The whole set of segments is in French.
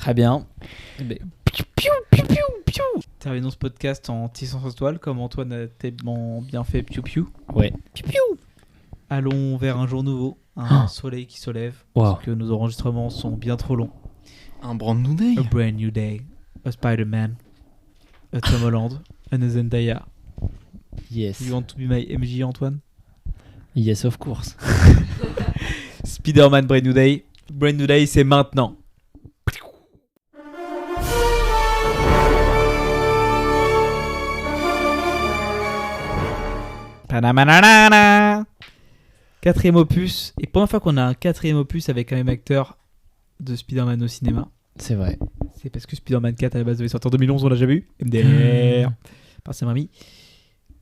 Très bien. Terminons ce podcast en tissant cette toile comme Antoine a tellement bien fait. Piou piou. Ouais. Piou piou. Allons vers un jour nouveau, un soleil qui se lève, Wow. parce que nos enregistrements sont bien trop longs. Un brand new day. A brand new day, a Spider-Man, a Tom Holland, and a Zendaya. Yes. You want to be my MJ, Antoine? Yes, of course. Spider-Man Brand New Day. Brand New Day, c'est maintenant. Panamanana. Quatrième opus. Et première fois qu'on a un quatrième opus avec un même acteur de Spider-Man au cinéma. C'est vrai. C'est parce que Spider-Man 4 à la base devait sortir en 2011, on l'a jamais eu. MDR. Par Sam Raimi.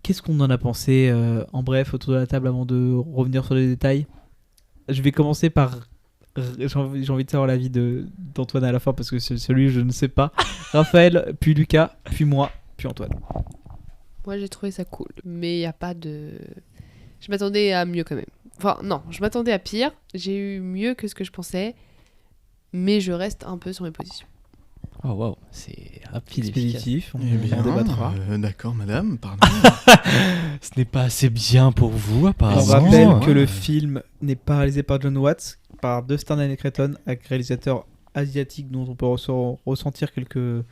Qu'est-ce qu'on en a pensé en bref autour de la table avant de revenir sur les détails? Je vais commencer par... J'ai envie de savoir l'avis d'Antoine à la fin parce que c'est celui je ne sais pas. Raphaël, puis Lucas, puis moi, puis Antoine. Moi j'ai trouvé ça cool, mais il n'y a pas de... Je m'attendais à mieux quand même. Enfin non, je m'attendais à pire, j'ai eu mieux que ce que je pensais, mais je reste un peu sur mes positions. Oh wow, c'est rapide et efficace. Expéditif, on Eh bien, en débattra. D'accord, madame, pardon. Ce n'est pas assez bien pour vous, On apparemment. rappelle que le film n'est pas réalisé par John Watts, par Dustin Daniel Cretton, un réalisateur asiatique dont on peut ressentir quelques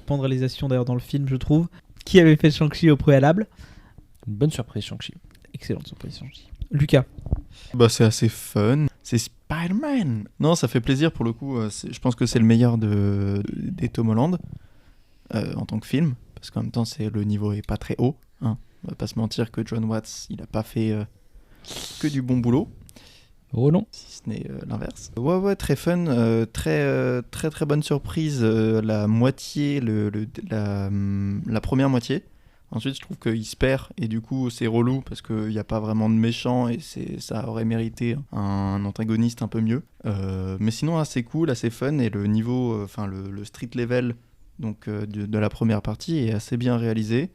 pans de réalisation d'ailleurs dans le film, je trouve, qui avait fait Shang-Chi au préalable. Une bonne surprise, Shang-Chi. Excellente surprise, Shang-Chi. Lucas. Bah, c'est assez fun. C'est Spider-Man. Non, ça fait plaisir pour le coup. Je pense que c'est le meilleur des Tom Holland en tant que film. Parce qu'en même temps, le niveau est pas très haut. Hein. On va pas se mentir que John Watts, il a pas fait que du bon boulot. Oh non. Si ce n'est l'inverse. Ouais, très fun, très bonne surprise, la moitié, la première moitié. Ensuite, je trouve qu'il se perd et du coup, c'est relou parce qu'il n'y a pas vraiment de méchant et ça aurait mérité un antagoniste un peu mieux. Mais sinon, assez cool, assez fun et le niveau, le street level donc, de la première partie est assez bien réalisé.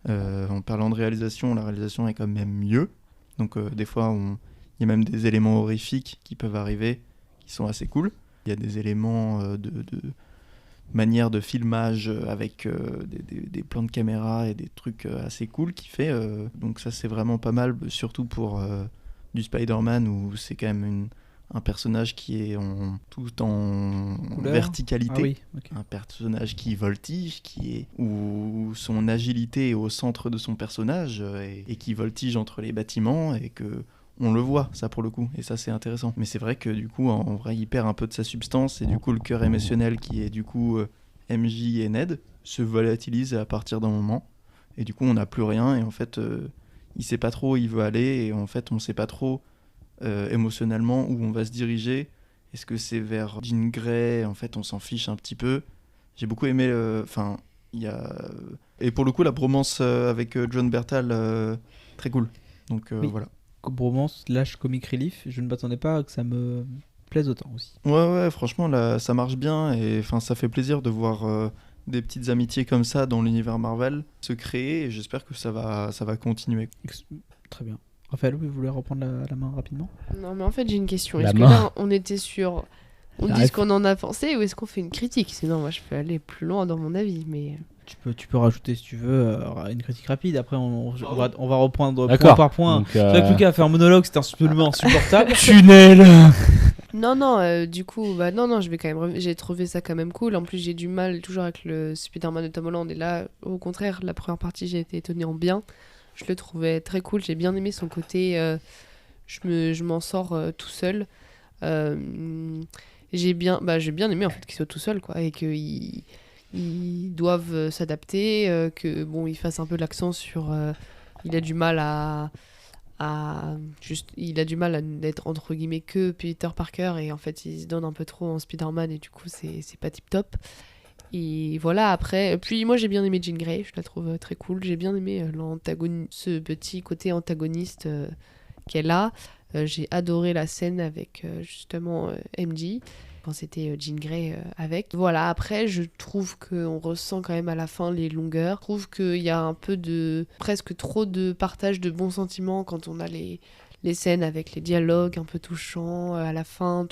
En parlant de réalisation, la réalisation est quand même mieux. Donc, des fois, il y a même des éléments horrifiques qui peuvent arriver, qui sont assez cool. Il y a des éléments de manière de filmage avec des plans de caméra et des trucs assez cool qui fait. Donc ça, c'est vraiment pas mal, surtout pour du Spider-Man où c'est quand même un personnage qui est tout en Couleur. verticalité. Ah oui, ok. Un personnage qui voltige, où son agilité est au centre de son personnage et qui voltige entre les bâtiments et que on le voit, ça pour le coup, et ça c'est intéressant. Mais c'est vrai que du coup, en vrai, il perd un peu de sa substance et du coup, le cœur émotionnel qui est du coup MJ et Ned se volatilise à partir d'un moment et du coup, on n'a plus rien et en fait, il sait pas trop où il veut aller et en fait, on sait pas trop émotionnellement où on va se diriger. Est-ce que c'est vers Jean Grey? En fait, on s'en fiche un petit peu. J'ai beaucoup aimé, il y a... Et pour le coup, la bromance avec John Bertal, très cool. Donc Oui. voilà. Bromance / comic relief, je ne m'attendais pas à que ça me plaise autant aussi. Ouais, franchement, là, ça marche bien et ça fait plaisir de voir des petites amitiés comme ça dans l'univers Marvel se créer et j'espère que ça va continuer. Très bien. Raphaël, vous voulez reprendre la main rapidement? Non mais en fait j'ai une question, La est-ce que main. là on était sur... On La dit ref. ce qu'on en a pensé ou est-ce qu'on fait une critique? Sinon moi je peux aller plus loin dans mon avis, mais... Tu peux rajouter si tu veux une critique rapide. Après, on va reprendre point D'accord. par point. Donc, C'est vrai que Lucas a fait un monologue, c'était absolument insupportable. Tunnel. Non, du coup, non, je vais quand même... J'ai trouvé ça quand même cool. En plus, j'ai du mal toujours avec le Spider-Man de Tom Holland. Et là, au contraire, la première partie, j'ai été étonnée en bien. Je le trouvais très cool. J'ai bien aimé son côté... je m'en sors tout seul. J'ai bien aimé en fait qu'il soit tout seul, quoi. Et qu'ils doivent s'adapter. Que, bon, ils fassent un peu l'accent sur... il a du mal il a du mal à n'être entre guillemets que Peter Parker et en fait il se donne un peu trop en Spider-Man et du coup c'est pas tip top et voilà. Après puis moi j'ai bien aimé Jean Grey, je la trouve très cool, j'ai bien aimé ce petit côté antagoniste qu'elle a. J'ai adoré la scène avec justement MJ quand c'était Jean Grey avec. Voilà, après je trouve qu'on ressent quand même à la fin les longueurs. Je trouve qu'il y a un peu presque trop de partage de bons sentiments quand on a les scènes avec les dialogues un peu touchants à la fin,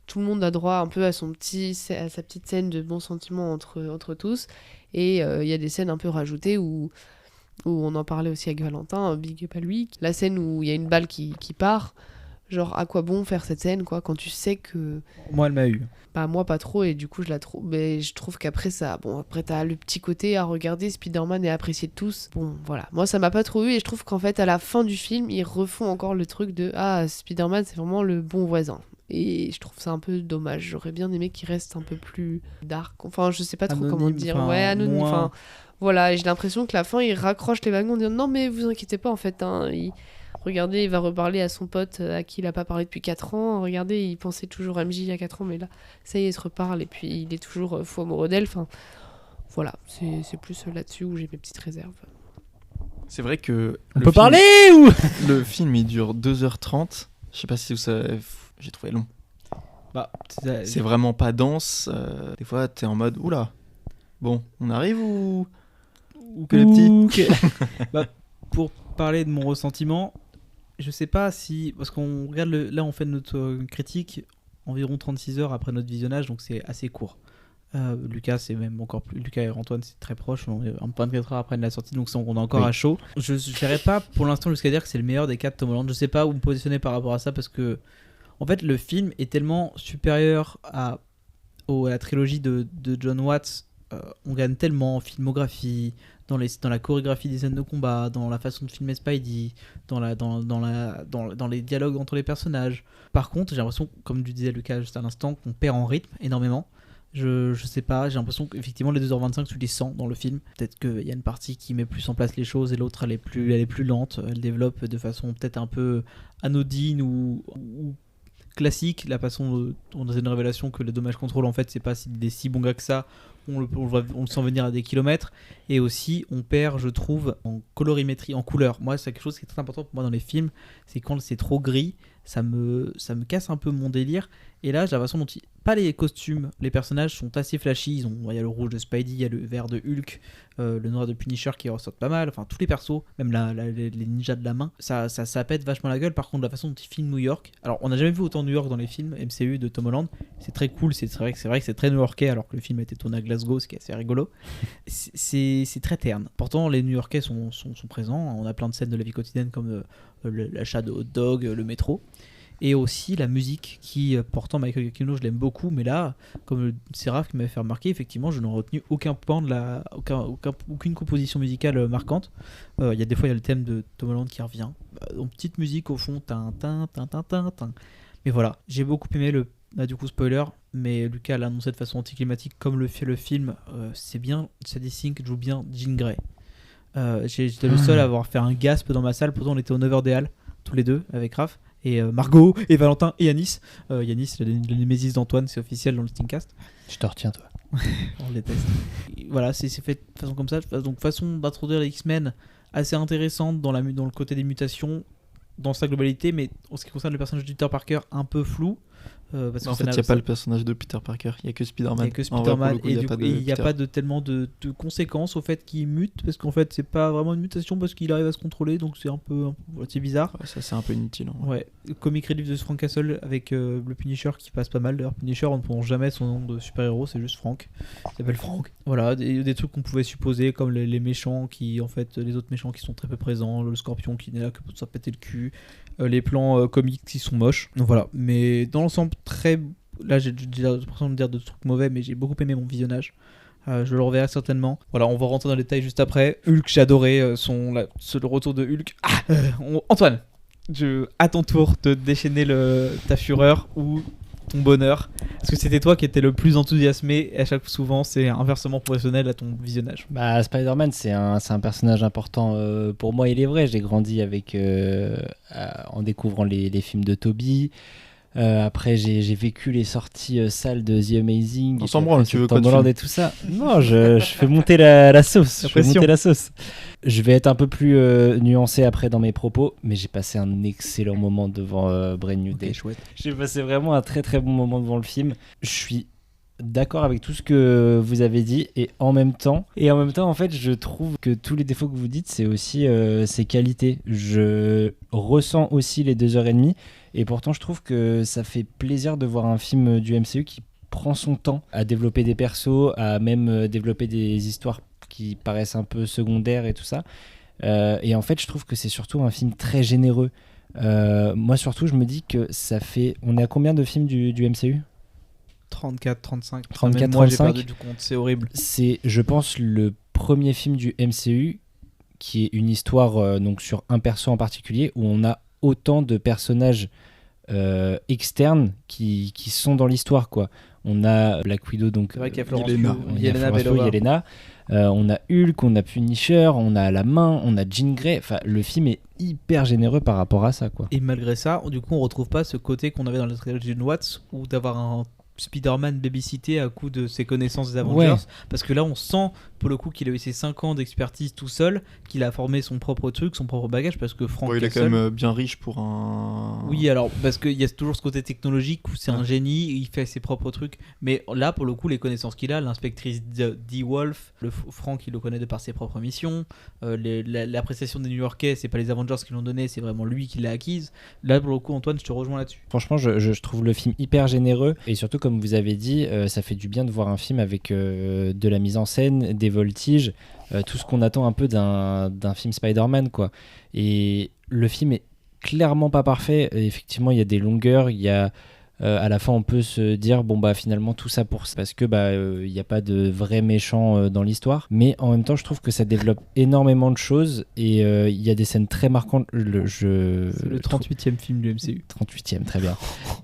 tout le monde a droit un peu à sa petite scène de bons sentiments entre tous. Et il y a des scènes un peu rajoutées où on en parlait aussi avec Valentin, big up à lui. La scène où il y a une balle qui part, genre à quoi bon faire cette scène quoi, quand tu sais que... Moi, elle m'a eu. Bah moi pas trop, et du coup je trouve qu'après ça, bon après t'as le petit côté à regarder Spider-Man et à apprécier de tous. Bon voilà, moi ça m'a pas trop eu, et je trouve qu'en fait à la fin du film ils refont encore le truc de Spider-Man c'est vraiment le bon voisin. Et je trouve ça un peu dommage, j'aurais bien aimé qu'il reste un peu plus dark, enfin je sais pas trop Anonyme, comment dire, enfin, ouais anonyme, moins- enfin voilà, et j'ai l'impression que la fin il raccroche les wagons en disant non mais vous inquiétez pas en fait, hein, regardez, il va reparler à son pote à qui il a pas parlé depuis 4 ans. Regardez, il pensait toujours à MJ il y a 4 ans, mais là, ça y est, il se reparle et puis il est toujours fou amoureux d'elle. Enfin, voilà, c'est plus là-dessus où j'ai mes petites réserves. C'est vrai que On le peut film- parler ou le film il dure 2h30. Je sais pas si vous savez, j'ai trouvé long. Bah, C'est vraiment pas dense. Des fois, t'es en mode oula. Bon, on arrive ou que les petits. Bah, pour parler de mon ressentiment, je sais pas si... Parce qu'on regarde... Là, on fait notre critique environ 36 heures après notre visionnage, donc c'est assez court. Lucas, c'est même encore plus... Lucas et Antoine, c'est très proche. On est 24 heures après la sortie, donc on est encore à chaud. Je n'irai pas pour l'instant jusqu'à dire que c'est le meilleur des 4 Tom Holland. Je sais pas où me positionner par rapport à ça, parce que en fait, le film est tellement supérieur à la trilogie de John Watts. On gagne tellement en filmographie, dans la chorégraphie des scènes de combat, dans la façon de filmer Spidey, dans les dialogues entre les personnages. Par contre, j'ai l'impression, comme tu disais Lucas juste à l'instant, qu'on perd en rythme énormément. Je sais pas, j'ai l'impression qu'effectivement les 2h25 tu les sens dans le film. Peut-être qu'il y a une partie qui met plus en place les choses et l'autre elle est plus lente, elle développe de façon peut-être un peu anodine ou classique, la façon dont on a une révélation que le Dommage Control en fait c'est pas des si bons gars que ça, on le sent venir à des kilomètres, et aussi on perd je trouve en colorimétrie, en couleur. Moi c'est quelque chose qui est très important pour moi dans les films, c'est quand c'est trop gris, ça me casse un peu mon délire. Et là j'ai la façon dont pas les costumes, les personnages sont assez flashy, il y a le rouge de Spidey, il y a le vert de Hulk, le noir de Punisher qui ressortent pas mal, enfin tous les persos, même les ninjas de la main, ça pète vachement la gueule. Par contre la façon dont ils filment New York, alors on n'a jamais vu autant New York dans les films MCU de Tom Holland, c'est très cool, c'est vrai que c'est très new-yorkais alors que le film a été tourné à Glasgow, ce qui est assez rigolo. C'est très terne, pourtant les new-yorkais sont présents, on a plein de scènes de la vie quotidienne comme l'achat de hot dog, le métro. Et aussi la musique qui, pourtant Michael Giacchino je l'aime beaucoup, mais là comme c'est Raph qui m'avait fait remarquer, effectivement je n'ai retenu aucun point aucune composition musicale marquante. Il y a des fois il y a le thème de Tom Holland qui revient, une petite musique au fond, mais voilà, j'ai beaucoup aimé du coup spoiler, mais Lucas l'a annoncé de façon anticlimatique comme le fait le film, c'est bien, Sadie Sink joue bien Jean Grey. J'étais le seul à avoir fait un gasp dans ma salle, pourtant on était au 9h des Halles tous les deux avec Raph et Margot et Valentin et Yanis. Yanis, le némésis d'Antoine, c'est officiel dans le Stinkcast. Je te retiens, toi. On le déteste. Et voilà, c'est fait de façon comme ça. Donc façon d'introduire les X-Men assez intéressante dans le côté des mutations, dans sa globalité, mais en ce qui concerne le personnage de Peter Parker, un peu flou. Parce que En fait, il n'y a pas le personnage de Peter Parker, il n'y a que Spider-Man. Il n'y a que Spider-Man, et il n'y a pas de tellement de conséquences au fait qu'il mute, parce qu'en fait, c'est pas vraiment une mutation parce qu'il arrive à se contrôler, donc c'est un peu c'est bizarre. Ouais, ça, c'est un peu inutile. Hein. Ouais, comic relief de Frank Castle avec le Punisher qui passe pas mal. D'ailleurs, Punisher, on ne prononce jamais son nom de super-héros, c'est juste Frank. Il s'appelle Frank. Voilà, des trucs qu'on pouvait supposer, comme les méchants qui, en fait, les autres méchants qui sont très peu présents, le Scorpion qui n'est là que pour se faire péter le cul, les plans comiques qui sont moches. Donc voilà, mais dans l'ensemble, très. Là, j'ai l'impression de dire de trucs mauvais, mais j'ai beaucoup aimé mon visionnage. Je le reverrai certainement. Voilà, on va rentrer dans les détails juste après. Hulk, j'ai adoré le retour de Hulk. Antoine, à ton tour de déchaîner ta fureur ou ton bonheur. Parce que c'était toi qui étais le plus enthousiasmé, et à chaque fois, souvent, c'est inversement proportionnel à ton visionnage. Bah, Spider-Man, c'est un personnage important pour moi, il est vrai. J'ai grandi en découvrant les films de Tobey. Après, j'ai vécu les sorties salles de The Amazing. On s'en branle, tu veux quoi Tom Holland et tout ça. Non, je fais monter la sauce. Je vais être un peu plus nuancé après dans mes propos, mais j'ai passé un excellent moment devant Brand New Day. Chouette. J'ai passé vraiment un très très bon moment devant le film. Je suis d'accord avec tout ce que vous avez dit et en même temps en fait je trouve que tous les défauts que vous dites c'est aussi ses qualités. Je ressens aussi les 2h30 et pourtant je trouve que ça fait plaisir de voir un film du MCU qui prend son temps à développer des persos, à même développer des histoires qui paraissent un peu secondaires et tout ça. Et en fait je trouve que c'est surtout un film très généreux. Moi surtout je me dis que ça fait... On est à combien de films du MCU ? 34, 35. 34, Même moi, j'ai 35. perdu du compte, c'est horrible. C'est, je pense, le premier film du MCU qui est une histoire donc sur un perso en particulier où on a autant de personnages externes qui sont dans l'histoire, quoi. On a Black Widow, donc C'est vrai qu'il y a Florence Yelena. Pugh, il y a Yelena Florence Pugh, Belova. Yelena. On a Hulk, on a Punisher, on a La Main, on a Jean Grey. Enfin, le film est hyper généreux par rapport à ça, quoi. Et malgré ça, du coup, on retrouve pas ce côté qu'on avait dans la trilogie de Watts ou d'avoir un Spider-Man babysité à coup de ses connaissances des Avengers. Ouais. Parce que là, on sent pour le coup qu'il a eu ses 5 ans d'expertise tout seul, qu'il a formé son propre truc, son propre bagage. Parce que Frank Bon, il est quand Castle- même bien riche pour un. Oui, alors, parce qu'il y a toujours ce côté technologique où c'est un Ouais. génie, il fait ses propres trucs. Mais là, pour le coup, les connaissances qu'il a, l'inspectrice D-Wolf, Frank, il le connaît de par ses propres missions. L'appréciation des New-Yorkais, c'est pas les Avengers qui l'ont donné, c'est vraiment lui qui l'a acquise. Là, pour le coup, Antoine, je te rejoins là-dessus. Franchement, je trouve le film hyper généreux et surtout, comme vous avez dit, ça fait du bien de voir un film avec de la mise en scène, des voltiges, tout ce qu'on attend un peu d'un film Spider-Man, quoi. Et le film est clairement pas parfait. Et effectivement, il y a des longueurs, il y a à la fin on peut se dire bon bah finalement tout ça pour ça parce que il n'y a pas de vrais méchants dans l'histoire, mais en même temps je trouve que ça développe énormément de choses et il y a des scènes très marquantes. C'est le 38e film du MCU. 38e, très bien.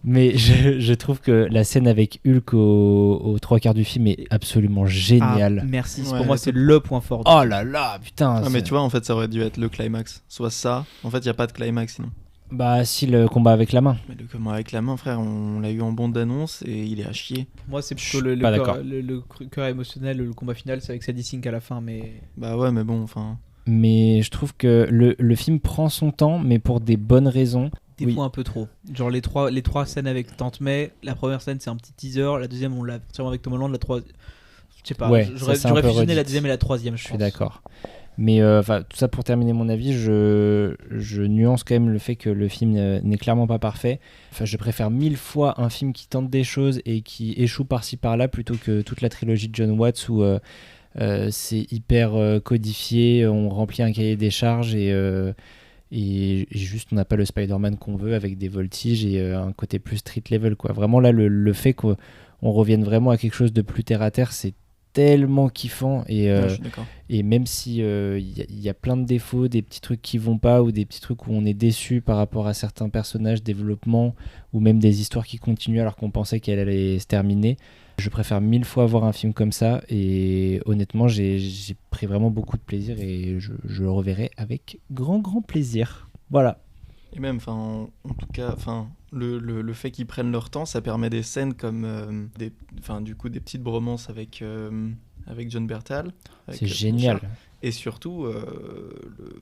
Mais je trouve que la scène avec Hulk aux 3/4 du film est absolument géniale. Ah, merci, Ouais, pour moi c'est- c'est le point fort. Oh là là, putain. Ah, mais tu vois, en fait, ça aurait dû être le climax. Soit ça. En fait, il n'y a pas de climax sinon. Bah si, le combat avec la main. Mais le combat avec la main, frère, on l'a eu en bande d'annonce et il est à chier. Moi c'est Je plutôt suis le pas cœur, d'accord. le cœur émotionnel, le combat final, c'est avec Sadie Sink à la fin, mais Bah ouais, mais bon, enfin. Mais je trouve que le film prend son temps, mais pour des bonnes raisons. des Oui. fois un peu trop. Genre les trois scènes avec Tante May, la première scène c'est un petit teaser, la deuxième on l'a sûrement avec Tom Holland, la troisième... Je sais pas, Ouais, j'aurais ça, c'est un peu fusionné la redite. deuxième et la troisième, Je suis d'accord. Mais tout ça pour terminer mon avis, je nuance quand même le fait que le film n'est clairement pas parfait. Enfin, je préfère 1000 fois un film qui tente des choses et qui échoue par-ci par-là plutôt que toute la trilogie de John Watts où c'est hyper codifié, on remplit un cahier des charges et juste on n'a pas le Spider-Man qu'on veut avec des voltiges et un côté plus street level, quoi. Vraiment là, le fait qu'on revienne vraiment à quelque chose de plus terre à terre, c'est tellement kiffant Ouais, je suis d'accord. et même si y a plein de défauts, des petits trucs qui vont pas ou des petits trucs où on est déçu par rapport à certains personnages, développement ou même des histoires qui continuent alors qu'on pensait qu'elles allaient se terminer, je préfère 1000 fois voir un film comme ça et honnêtement j'ai pris vraiment beaucoup de plaisir et je le reverrai avec grand plaisir. Voilà. Et même, enfin, en tout cas, enfin, le fait qu'ils prennent leur temps, ça permet des scènes comme du coup, des petites bromances avec John Bertal. avec, C'est génial. Punisher. Et surtout,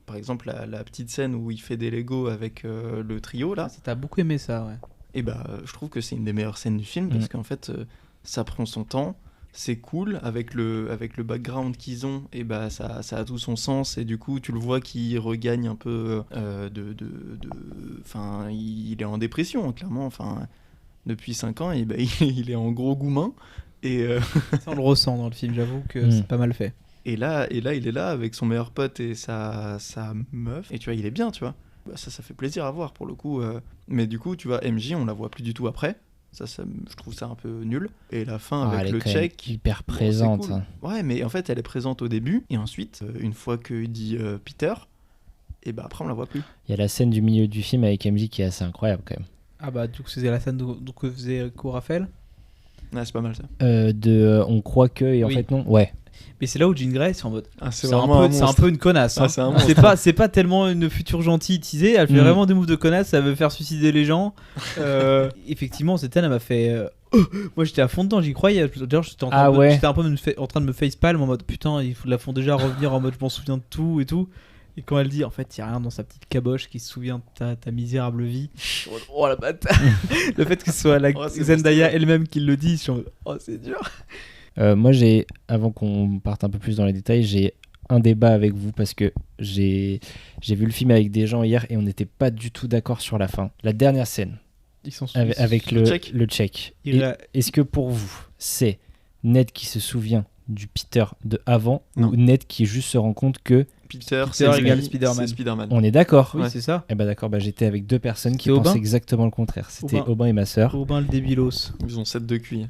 par exemple, la petite scène où il fait des Lego avec le trio, là, T'as beaucoup aimé ça, ouais. et bah, je trouve que c'est une des meilleures scènes du film parce qu'en fait, ça prend son temps. C'est cool avec le background qu'ils ont, et bah ça a tout son sens et du coup tu le vois qu'il regagne un peu enfin il est en dépression clairement, enfin depuis 5 ans et bah, il est en gros goumin et Ça, on le ressent dans le film, j'avoue que Mm. c'est pas mal fait. et là il est là avec son meilleur pote et sa meuf et tu vois il est bien, tu vois. Bah, ça fait plaisir à voir pour le coup, mais du coup tu vois MJ on la voit plus du tout après. Ça, je trouve ça un peu nul. Et la fin Elle avec est le quand même check. hyper bon, c'est présente. cool. Ouais, mais en fait, elle est présente au début. Et ensuite, une fois qu'il dit Peter, et bah après, on la voit plus. Il y a la scène du milieu du film avec MJ qui est assez incroyable quand même. Ah bah du coup c'était la scène que faisait Raphaël. Ouais, c'est pas mal ça. On croit que et en Oui. fait non. Ouais. Mais c'est là où Jean Grey c'est en mode Ah, c'est un peu une connasse. Ah, hein. c'est un monstre. C'est pas tellement une future gentille teasée, elle fait Mm. vraiment des moves de connasse, elle veut faire suicider les gens. Effectivement, cette scène elle m'a fait. Moi j'étais à fond dedans, j'y croyais. D'ailleurs, j'étais en train, Ah ouais. j'étais un peu en train de me facepalm en mode putain, ils la font déjà revenir en mode je m'en souviens de tout et tout. Et quand elle dit, en fait, il n'y a rien dans sa petite caboche qui se souvient de ta misérable vie. Je suis en mode, oh la bâtard. Le fait que ce soit la Oh, c'est Zendaya bon, elle-même qui le dit, je suis en mode, oh, c'est dur. Moi, avant qu'on parte un peu plus dans les détails, j'ai un débat avec vous parce que j'ai vu le film avec des gens hier et on n'était pas du tout d'accord sur la fin. La dernière scène, Ils sont avec le check. le check. Il a- Est-ce que pour vous, c'est Ned qui se souvient du Peter de avant Non. ou Ned qui juste se rend compte que Peter égale lui, Spider-Man. c'est Spider-Man. on est d'accord? Oui, Ouais. c'est ça. Eh ben d'accord, j'étais avec deux personnes qui C'était Aubin pensaient exactement le contraire. C'était Aubin. Aubin et ma sœur. Aubin le débilos. Ils ont 7 de QI.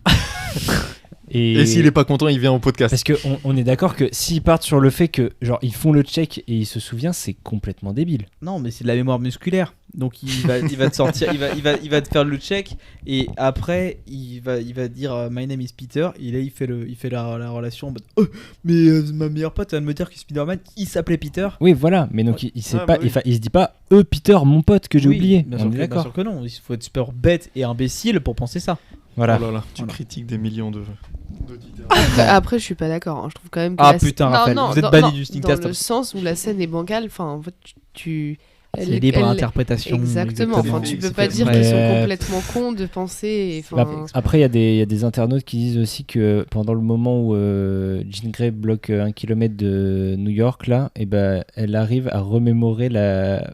Et Et s'il est pas content, il vient au podcast. parce que on est d'accord que s'ils partent sur le fait que genre ils font le check et il se souvient, c'est complètement débile. Non, mais c'est de la mémoire musculaire. Donc il va te sortir, il va te faire le check et après il va dire My name is Peter et là il fait la relation en mode oh, mais ma meilleure pote vient de me dire que Spider-Man il s'appelait Peter. Oui, voilà, mais donc il sait Ah, pas, bah oui. il se dit pas Peter, mon pote que j'ai Oui, oublié. Bien On sûr, est que, bien d'accord. sûr que non, il faut être super bête et imbécile pour penser ça. Voilà. Oh là là, tu Voilà. critiques des millions d'auditeurs. Après, je suis pas d'accord. Hein. Je trouve quand même que Ah la putain, non, Raphaël, non, vous êtes dans- banni non, du dans Sneakcast. le sens où la scène est bancale. Enfin, en fait, C'est libre d'interprétation. Exactement. Enfin, tu C'est peux fait pas dire exprès. qu'ils sont complètement cons de penser. Bah, Enfin, après, il y a des internautes qui disent aussi que pendant le moment où Jean Grey bloque 1 kilomètre de New York, là, et ben, elle arrive à remémorer la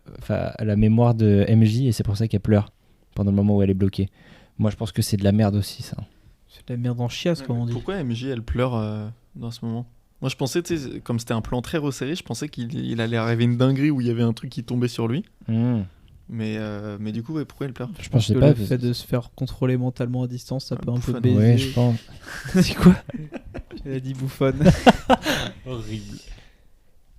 mémoire de MJ et c'est pour ça qu'elle pleure pendant le moment où elle est bloquée. Moi, je pense que c'est de la merde aussi, ça. C'est de la merde en chiasse, comme on dit. Pourquoi MJ elle pleure dans ce moment? Moi je pensais, tu sais, comme c'était un plan très resserré, je pensais qu'il allait arriver une dinguerie où il y avait un truc qui tombait sur lui. Mais du coup, ouais, pourquoi elle pleure? Je Je pense pense que pas. le fait de se faire contrôler mentalement à distance, ça peut un peu bouffonne. baiser. Ouais, je pense. C'est quoi? Elle a dit bouffonne. Horrible.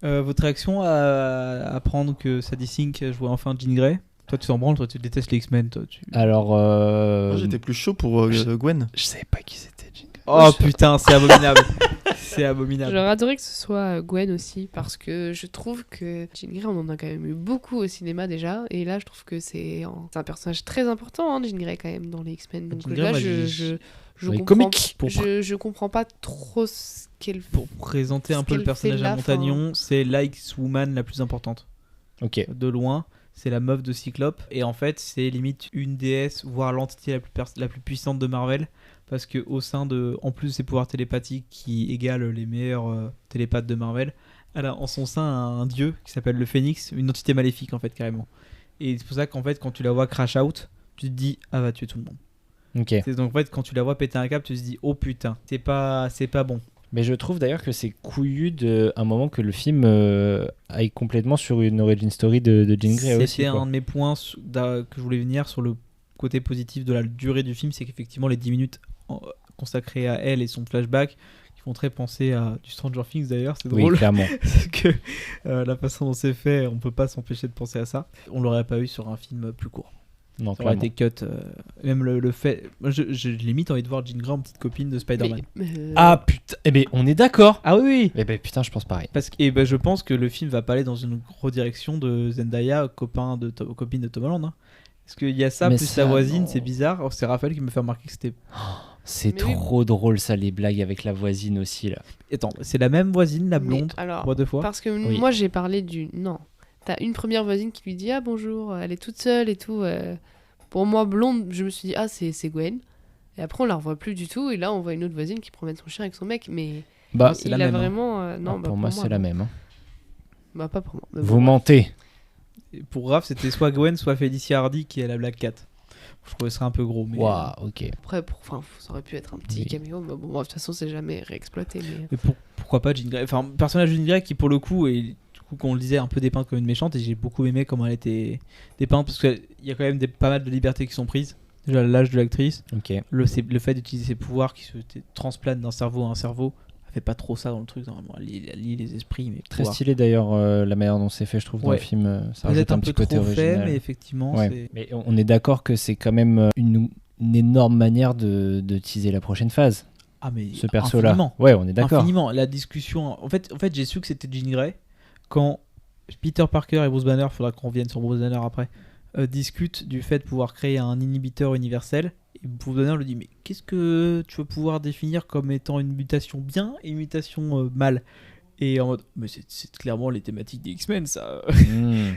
Votre réaction à apprendre que Sadie Sink jouait enfin Jean Grey? Toi, tu t'en branles, toi, tu détestes les X-Men, toi. Alors, Moi j'étais plus chaud pour Gwen. je savais pas qui c'était, Jean Grey. Oh putain, c'est abominable. C'est abominable. j'aurais adoré que ce soit Gwen aussi parce que je trouve que Jean Grey, on en a quand même eu beaucoup au cinéma déjà et là, je trouve que c'est un personnage très important, hein, Jean Grey quand même dans les X-Men. Donc Jean là, Grey, moi, je dans les comprends, comics, je comprends pas trop ce qu'elle fait. Pour présenter un Ce peu le qu'elle personnage fait à là, Montagnon, c'est l'X-Woman la plus importante. Ok. De loin, c'est la meuf de Cyclope. Et en fait, c'est limite une déesse, voire l'entité la plus puissante de Marvel. Parce que au sein de, en plus de ses pouvoirs télépathiques qui égalent les meilleurs télépathes de Marvel, elle a en son sein un dieu qui s'appelle le Phénix, une entité maléfique en fait carrément. Et c'est pour ça qu'en fait, quand tu la vois crash out, tu te dis ah va tuer tout le monde. Ok. C'est donc en fait quand tu la vois péter un câble, tu te dis oh putain, c'est pas bon. Mais je trouve d'ailleurs que c'est couillu un moment que le film aille complètement sur une origin story de Jean Grey aussi. C'était quoi. un de mes points que je voulais venir sur le côté positif de la durée du film, c'est qu'effectivement les 10 minutes consacrées à elle et son flashback qui font très penser à du Stranger Things d'ailleurs, c'est Oui, drôle. clairement. Parce que la façon dont c'est fait, on peut pas s'empêcher de penser à ça. On l'aurait pas eu sur un film plus court. Non, Ça aurait clairement. été cut. Même le fait. Moi, j'ai limite envie de voir Jean Grey en petite copine de Spider-Man. Ah putain, eh ben on est d'accord. Ah oui, oui. Eh ben putain, je pense pareil. Parce que je pense que le film va pas aller dans une redirection de Zendaya, copine de Tom Holland. Hein. Parce qu'il y a ça, Mais plus ça, sa voisine, non. c'est bizarre. Oh, c'est Raphaël qui me fait remarquer que c'était. C'est Mais oui. trop drôle ça, les blagues avec la voisine aussi là. Attends, c'est la même voisine, la Mais blonde, alors, trois deux fois. parce que Oui. moi j'ai parlé du. Non. T'as une première voisine qui lui dit ah bonjour, elle est toute seule et tout. Pour moi, blonde, je me suis dit ah c'est Gwen. Et après on la revoit plus du tout. Et là on voit une autre voisine qui promène son chien avec son mec. Mais Bah, c'est il la a même, hein. vraiment. Non, bah, pour moi c'est la même. Hein. Bah pas pour moi. Mais Vous bon, mentez. Et pour Raph, c'était soit Gwen, soit Felicia Hardy qui est la Black Cat. Je trouvais ça un peu gros. Mais, Waouh, ok. Après, ça aurait pu être un petit Oui. caméo. Mais bon, de toute façon, c'est jamais réexploité. Mais... mais pourquoi pas Jean Grey. Enfin, personnage Jean Grey qui, pour le coup, est, du coup, qu'on le disait, un peu dépeinte comme une méchante. Et j'ai beaucoup aimé comment elle était dépeinte. Parce qu'il y a quand même pas mal de libertés qui sont prises. Déjà, l'âge de l'actrice. Ok. Le fait d'utiliser ses pouvoirs qui se transplantent d'un cerveau à un cerveau. Elle fait pas trop ça dans le truc. Normalement, elle lit les esprits. Mais Très pouvoir. stylé d'ailleurs la manière dont c'est fait, je trouve, dans Ouais. le film. Ça Peut-être rajoute un un peu petit côté trop fait, original. mais effectivement, Ouais. c'est. Mais on est d'accord que c'est quand même une énorme manière de teaser la prochaine phase, Ah, mais ce perso-là. infiniment. Ouais, on est d'accord. Infiniment. La discussion. En fait, j'ai su que c'était Jean Grey quand Peter Parker et Bruce Banner, faudra qu'on revienne sur Bruce Banner après, discutent du fait de pouvoir créer un inhibiteur universel. Et Bruce Banner lui dit mais qu'est-ce que tu veux pouvoir définir comme étant une mutation bien et une mutation mal? Et en mode, mais c'est clairement les thématiques des X-Men, ça.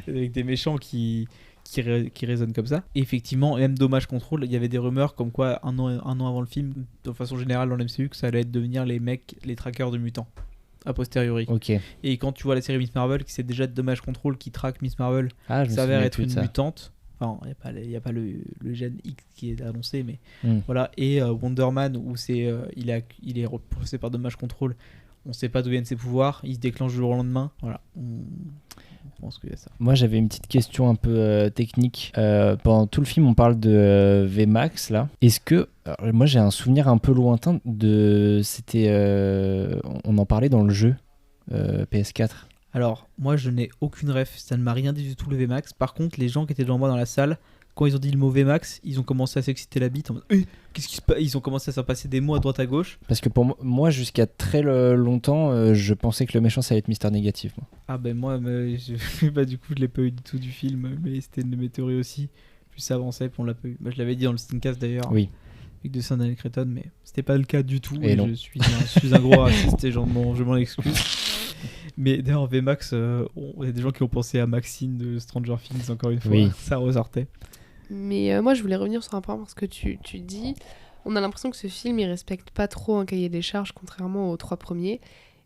Avec des méchants qui résonnent comme ça. Et effectivement, même Dommage Control, il y avait des rumeurs comme quoi un an avant le film, de façon générale dans l'MCU, que ça allait devenir les traqueurs de mutants, a posteriori. Ok. Et quand tu vois la série Miss Marvel, qui c'est déjà Dommage Control qui traque Miss Marvel, Ah, je me s'avère souviens être plus de une ça. mutante. Enfin, il n'y a pas le gène X qui est annoncé, mais Mm. voilà. Et Wonder Man, où il est repoussé par Dommage Control, on sait pas d'où viennent ses pouvoirs, il se déclenche du jour au lendemain. Voilà, on pense qu'il y a ça. Moi, j'avais une petite question un peu technique. Pendant tout le film, on parle de VMAX, là. Est-ce que... Alors, moi, j'ai un souvenir un peu lointain de... C'était... on en parlait dans le jeu PS4. Alors, moi, je n'ai aucune ref, ça ne m'a rien dit du tout le VMAX. Par contre, les gens qui étaient devant moi dans la salle, quand ils ont dit le mot VMAX, ils ont commencé à s'exciter la bite en mode qu'est-ce qui se passe ? Ils ont commencé à s'en passer des mots à droite à gauche. Parce que pour moi, jusqu'à très longtemps, je pensais que le méchant, ça allait être Mister Négatif. Moi. Ah ben moi, bah, du coup, je l'ai pas eu du tout du film, mais c'était une de mes théories aussi. Plus ça avançait, puis on l'a pas eu. Bah, je l'avais dit dans le Steamcast d'ailleurs, Oui. avec de Daniel Cretton, mais c'était pas le cas du tout. Et non. Je suis un gros raciste et je m'en excuse. Mais d'ailleurs, VMAX, il y a des gens qui ont pensé à Maxine de Stranger Things, encore une fois, Oui. ça ressortait. Mais moi, je voulais revenir sur un point parce que tu dis, on a l'impression que ce film, il respecte pas trop un cahier des charges, contrairement aux 3 premiers.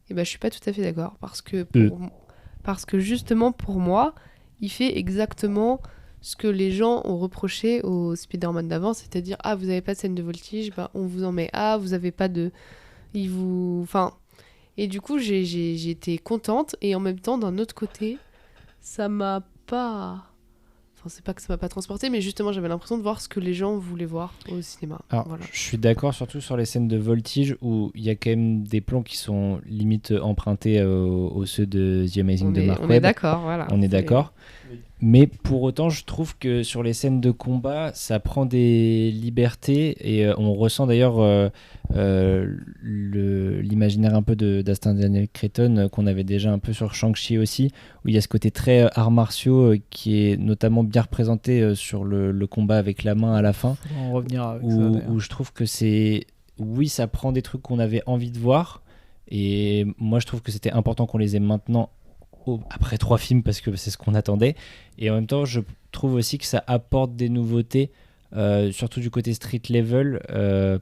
Et ben, je suis pas tout à fait d'accord parce que justement, pour moi, il fait exactement ce que les gens ont reproché au Spider-Man d'avant, c'est-à-dire, ah, vous avez pas de scène de voltige, bah, on vous en met, ah, vous avez pas de... Enfin... Et du coup, j'ai été contente, et en même temps, d'un autre côté, ça m'a pas... Enfin, c'est pas que ça m'a pas transporté, mais justement, j'avais l'impression de voir ce que les gens voulaient voir au cinéma. Alors, Voilà. je suis d'accord, surtout sur les scènes de voltige où il y a quand même des plans qui sont limite empruntés aux ceux de The Amazing de Mark On Webb. est d'accord, voilà. On est d'accord. Mais pour autant, je trouve que sur les scènes de combat, ça prend des libertés et on ressent d'ailleurs l'imaginaire un peu d'Astin Daniel Cretton qu'on avait déjà un peu sur Shang-Chi aussi, où il y a ce côté très arts martiaux qui est notamment bien représenté sur le combat avec la main à la fin, On va en revenir avec ça, où d'ailleurs. je trouve que c'est... Oui, ça prend des trucs qu'on avait envie de voir et moi je trouve que c'était important qu'on les ait maintenant après 3 films parce que c'est ce qu'on attendait et en même temps je trouve aussi que ça apporte des nouveautés surtout du côté street level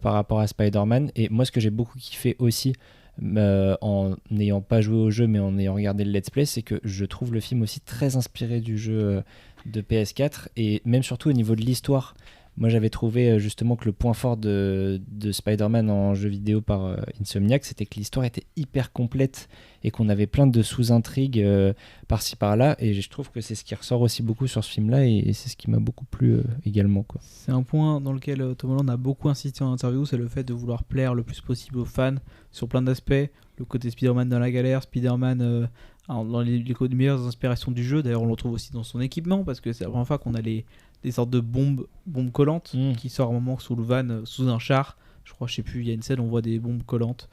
par rapport à Spider-Man et moi ce que j'ai beaucoup kiffé aussi en n'ayant pas joué au jeu mais en ayant regardé le let's play c'est que je trouve le film aussi très inspiré du jeu de PS4 et même surtout au niveau de l'histoire. Moi j'avais trouvé justement que le point fort de Spider-Man en jeu vidéo par Insomniac, c'était que l'histoire était hyper complète et qu'on avait plein de sous-intrigues par-ci par-là et je trouve que c'est ce qui ressort aussi beaucoup sur ce film-là et c'est ce qui m'a beaucoup plu également, quoi. C'est un point dans lequel Tom Holland a beaucoup insisté en interview, c'est le fait de vouloir plaire le plus possible aux fans sur plein d'aspects. Le côté Spider-Man dans la galère, Spider-Man dans les meilleures inspirations du jeu. D'ailleurs, on le retrouve aussi dans son équipement parce que c'est la première fois qu'on a des sortes de bombes collantes qui sortent à un moment sous le van, sous un char. Je crois, je sais plus, il y a une scène où on voit des bombes collantes.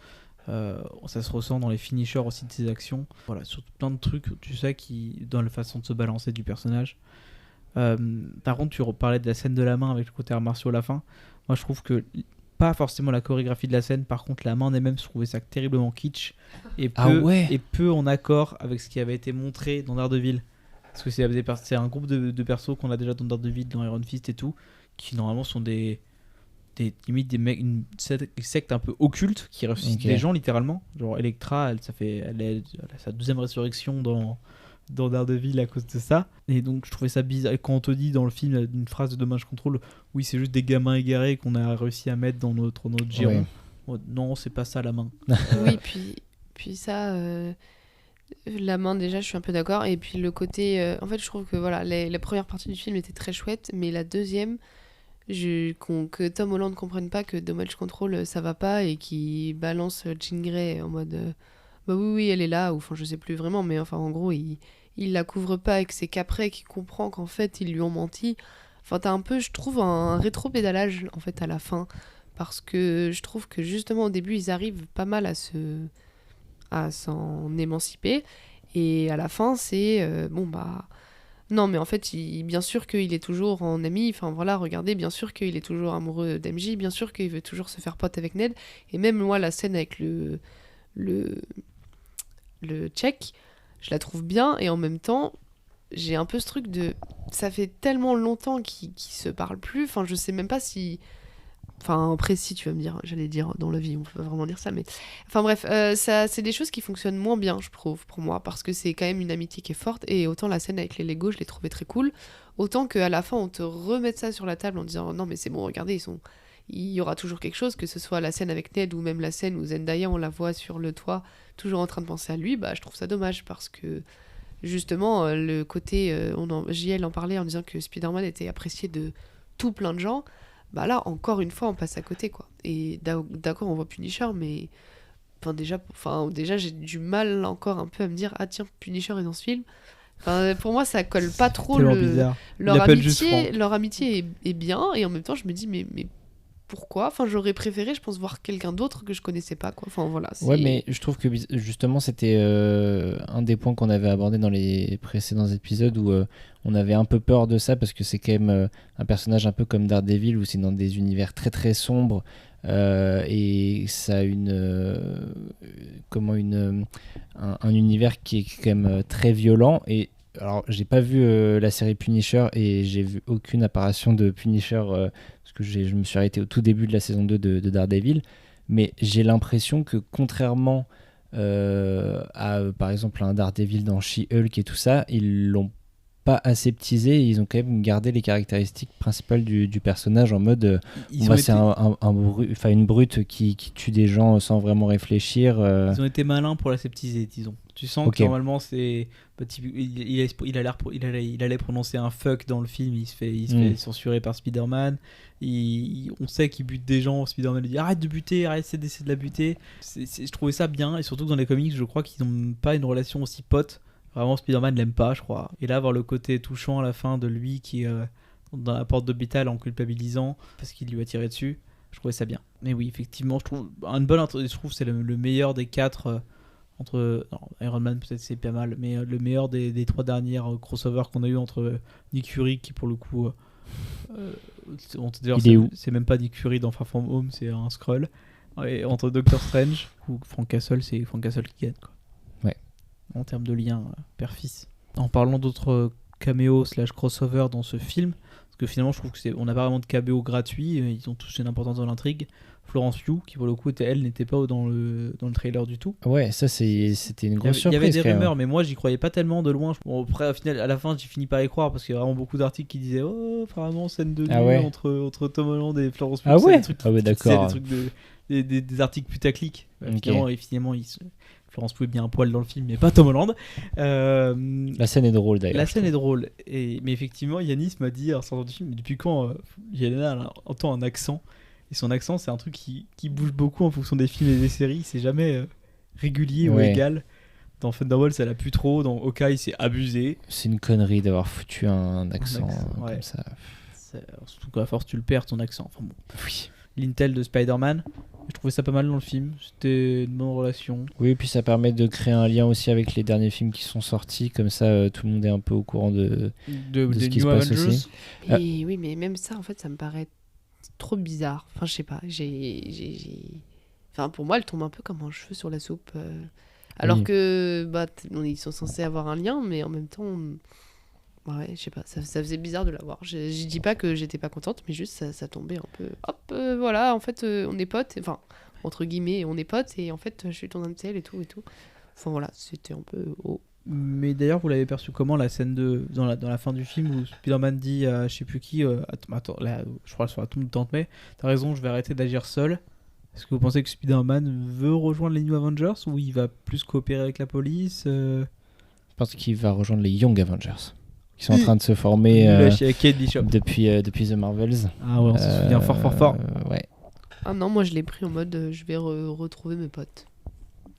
Ça se ressent dans les finishers aussi de ses actions. Voilà, sur plein de trucs, tu sais, qui dans la façon de se balancer du personnage. Par contre, tu parlais de la scène de la main avec le côté arts martiaux à la fin. Moi, je trouve que pas forcément la chorégraphie de la scène, par contre, la main en elle-même, je trouvais ça terriblement kitsch et peu en accord avec ce qui avait été montré dans Daredevil. Parce que c'est un groupe de persos qu'on a déjà dans Daredevil, dans Iron Fist et tout, qui normalement sont limite des mecs, une secte un peu occulte qui ressuscite les gens littéralement. Genre Elektra, elle a sa 2e résurrection dans Daredevil à cause de ça. Et donc je trouvais ça bizarre. Quand on te dit dans le film une phrase de Dommage Control, oui c'est juste des gamins égarés qu'on a réussi à mettre dans notre giron. Ouais. Non, c'est pas ça la main. Oui, puis ça... La main déjà je suis un peu d'accord et puis le côté en fait je trouve que voilà la première partie du film était très chouette mais la deuxième que Tom Holland comprenne pas que Damage Control ça va pas et qu'il balance Jean Grey en mode bah oui elle est là ou enfin je sais plus vraiment mais enfin en gros il la couvre pas et que c'est qu'après qu'il comprend qu'en fait ils lui ont menti. Enfin t'as un peu je trouve un rétro-pédalage en fait à la fin parce que je trouve que justement au début ils arrivent pas mal à s'en émanciper et à la fin c'est non mais en fait bien sûr qu'il est toujours en ami, enfin voilà regardez bien sûr qu'il est toujours amoureux d'MJ, bien sûr qu'il veut toujours se faire pote avec Ned et même moi la scène avec le check, je la trouve bien, et en même temps, j'ai un peu ce truc de... Ça fait tellement longtemps qu'ils se parlent plus, enfin, je sais même pas si... Enfin, précis, tu vas me dire, j'allais dire dans la vie, on peut pas vraiment dire ça, mais... Enfin bref, ça, c'est des choses qui fonctionnent moins bien, je trouve, pour moi, parce que c'est quand même une amitié qui est forte, et autant la scène avec les Legos, je l'ai trouvé très cool, autant qu'à la fin, on te remette ça sur la table en disant, non mais c'est bon, regardez, il y aura toujours quelque chose, que ce soit la scène avec Ned, ou même la scène où Zendaya, on la voit sur le toit, toujours en train de penser à lui, bah je trouve ça dommage, parce que... Justement, le côté, JL en parlait en disant que Spider-Man était apprécié de tout plein de gens, bah là, encore une fois, on passe à côté, quoi. Et d'accord, on voit Punisher, mais déjà j'ai du mal encore un peu à me dire, ah tiens, Punisher est dans ce film. Enfin, pour moi, ça colle pas trop. Tellement bizarre. Leur amitié est bien, et en même temps, je me dis, mais pourquoi ? Enfin, j'aurais préféré, je pense, voir quelqu'un d'autre que je connaissais pas, quoi. Enfin, voilà. Ouais, mais je trouve que justement, c'était un des points qu'on avait abordé dans les précédents épisodes où on avait un peu peur de ça parce que c'est quand même un personnage un peu comme Daredevil où c'est dans des univers très très sombres et ça a un univers qui est quand même très violent. Et alors, j'ai pas vu la série Punisher et j'ai vu aucune apparition de Punisher parce que je me suis arrêté au tout début de la saison 2 de Daredevil, mais j'ai l'impression que contrairement à par exemple un Daredevil dans She-Hulk et tout ça, ils l'ont pas aseptisé, ils ont quand même gardé les caractéristiques principales du personnage en mode c'est une brute qui tue des gens sans vraiment réfléchir. Ils ont été malins pour l'aseptiser, disons. Tu sens que normalement c'est il allait prononcer un fuck dans le film, il se fait censurer par Spider-Man. On sait qu'il bute des gens, Spider-Man lui dit arrête de buter, arrête d'essayer de la buter. Je trouvais ça bien, et surtout que dans les comics, je crois qu'ils n'ont pas une relation aussi pote. Vraiment, Spider-Man l'aime pas, je crois. Et là, voir le côté touchant à la fin de lui qui est dans la porte d'hôpital en culpabilisant parce qu'il lui a tiré dessus, je trouvais ça bien. Mais oui, effectivement, je trouve que c'est le meilleur des 4 entre Iron Man, peut-être c'est pas mal, mais le meilleur des 3 dernières crossovers qu'on a eu entre Nick Fury qui pour le coup c'est même pas Nick Fury dans Far From Home, c'est un Skrull, et entre Doctor Strange ou Frank Castle, c'est Frank Castle qui gagne, quoi. En termes de lien père-fils. En parlant d'autres caméos / crossover dans ce film, parce que finalement je trouve que on n'a pas vraiment de caméos gratuits, ils ont tous une importance dans l'intrigue. Florence Pugh, qui pour le coup n'était pas dans le trailer du tout. Ouais, ça c'était une grosse surprise. Il y avait des rumeurs, mais moi j'y croyais pas tellement de loin. Bon, après, au final, à la fin, j'ai fini par y croire parce qu'il y a vraiment beaucoup d'articles qui disaient apparemment scène de nuit entre Tom Holland et Florence Pugh. Ah ouais, d'accord. Des articles putaclic. Okay. Finalement, Florence Pugh est bien un poil dans le film, mais pas Tom Holland. La scène est drôle d'ailleurs. La scène est drôle. Mais effectivement, Yanis m'a dit, en sortant du film, depuis quand Yelena entend un accent. Et son accent, c'est un truc qui bouge beaucoup en fonction des films et des séries. C'est jamais régulier ou égal. Dans Thunderbolts, ça l'a plus trop. Dans Hawkeye, c'est abusé. C'est une connerie d'avoir foutu un accent comme ça. Surtout qu'à force, tu le perds, ton accent. Enfin bon. Oui. L'Intel de Spider-Man, je trouvais ça pas mal dans le film. C'était une bonne relation. Oui, et puis ça permet de créer un lien aussi avec les derniers films qui sont sortis. Comme ça, tout le monde est un peu au courant de ce qui se passe aussi. Et oui, mais même ça, en fait, ça me paraît trop bizarre. Enfin, je sais pas. Enfin, pour moi, elle tombe un peu comme un cheveu sur la soupe. Alors que ils sont censés avoir un lien, mais en même temps, ouais, je sais pas. Ça faisait bizarre de l'avoir. Je dis pas que j'étais pas contente, mais juste ça tombait un peu. Hop, voilà. En fait, on est potes. Enfin, entre guillemets, on est potes. Et en fait, je suis ton AMTL et tout. Enfin voilà, c'était un peu haut. Mais d'ailleurs, vous l'avez perçu comment la scène dans la fin du film où Spider-Man dit à je sais plus qui, attends, là, je crois sur la tombe de Tante May, t'as raison, je vais arrêter d'agir seul. Est-ce que vous pensez que Spider-Man veut rejoindre les New Avengers ou il va plus coopérer avec la police Je pense qu'il va rejoindre les Young Avengers qui sont en train de se former depuis The Marvels. Ah ouais, on se souvient fort. Ouais. Ah non, moi je l'ai pris en mode je vais retrouver mes potes.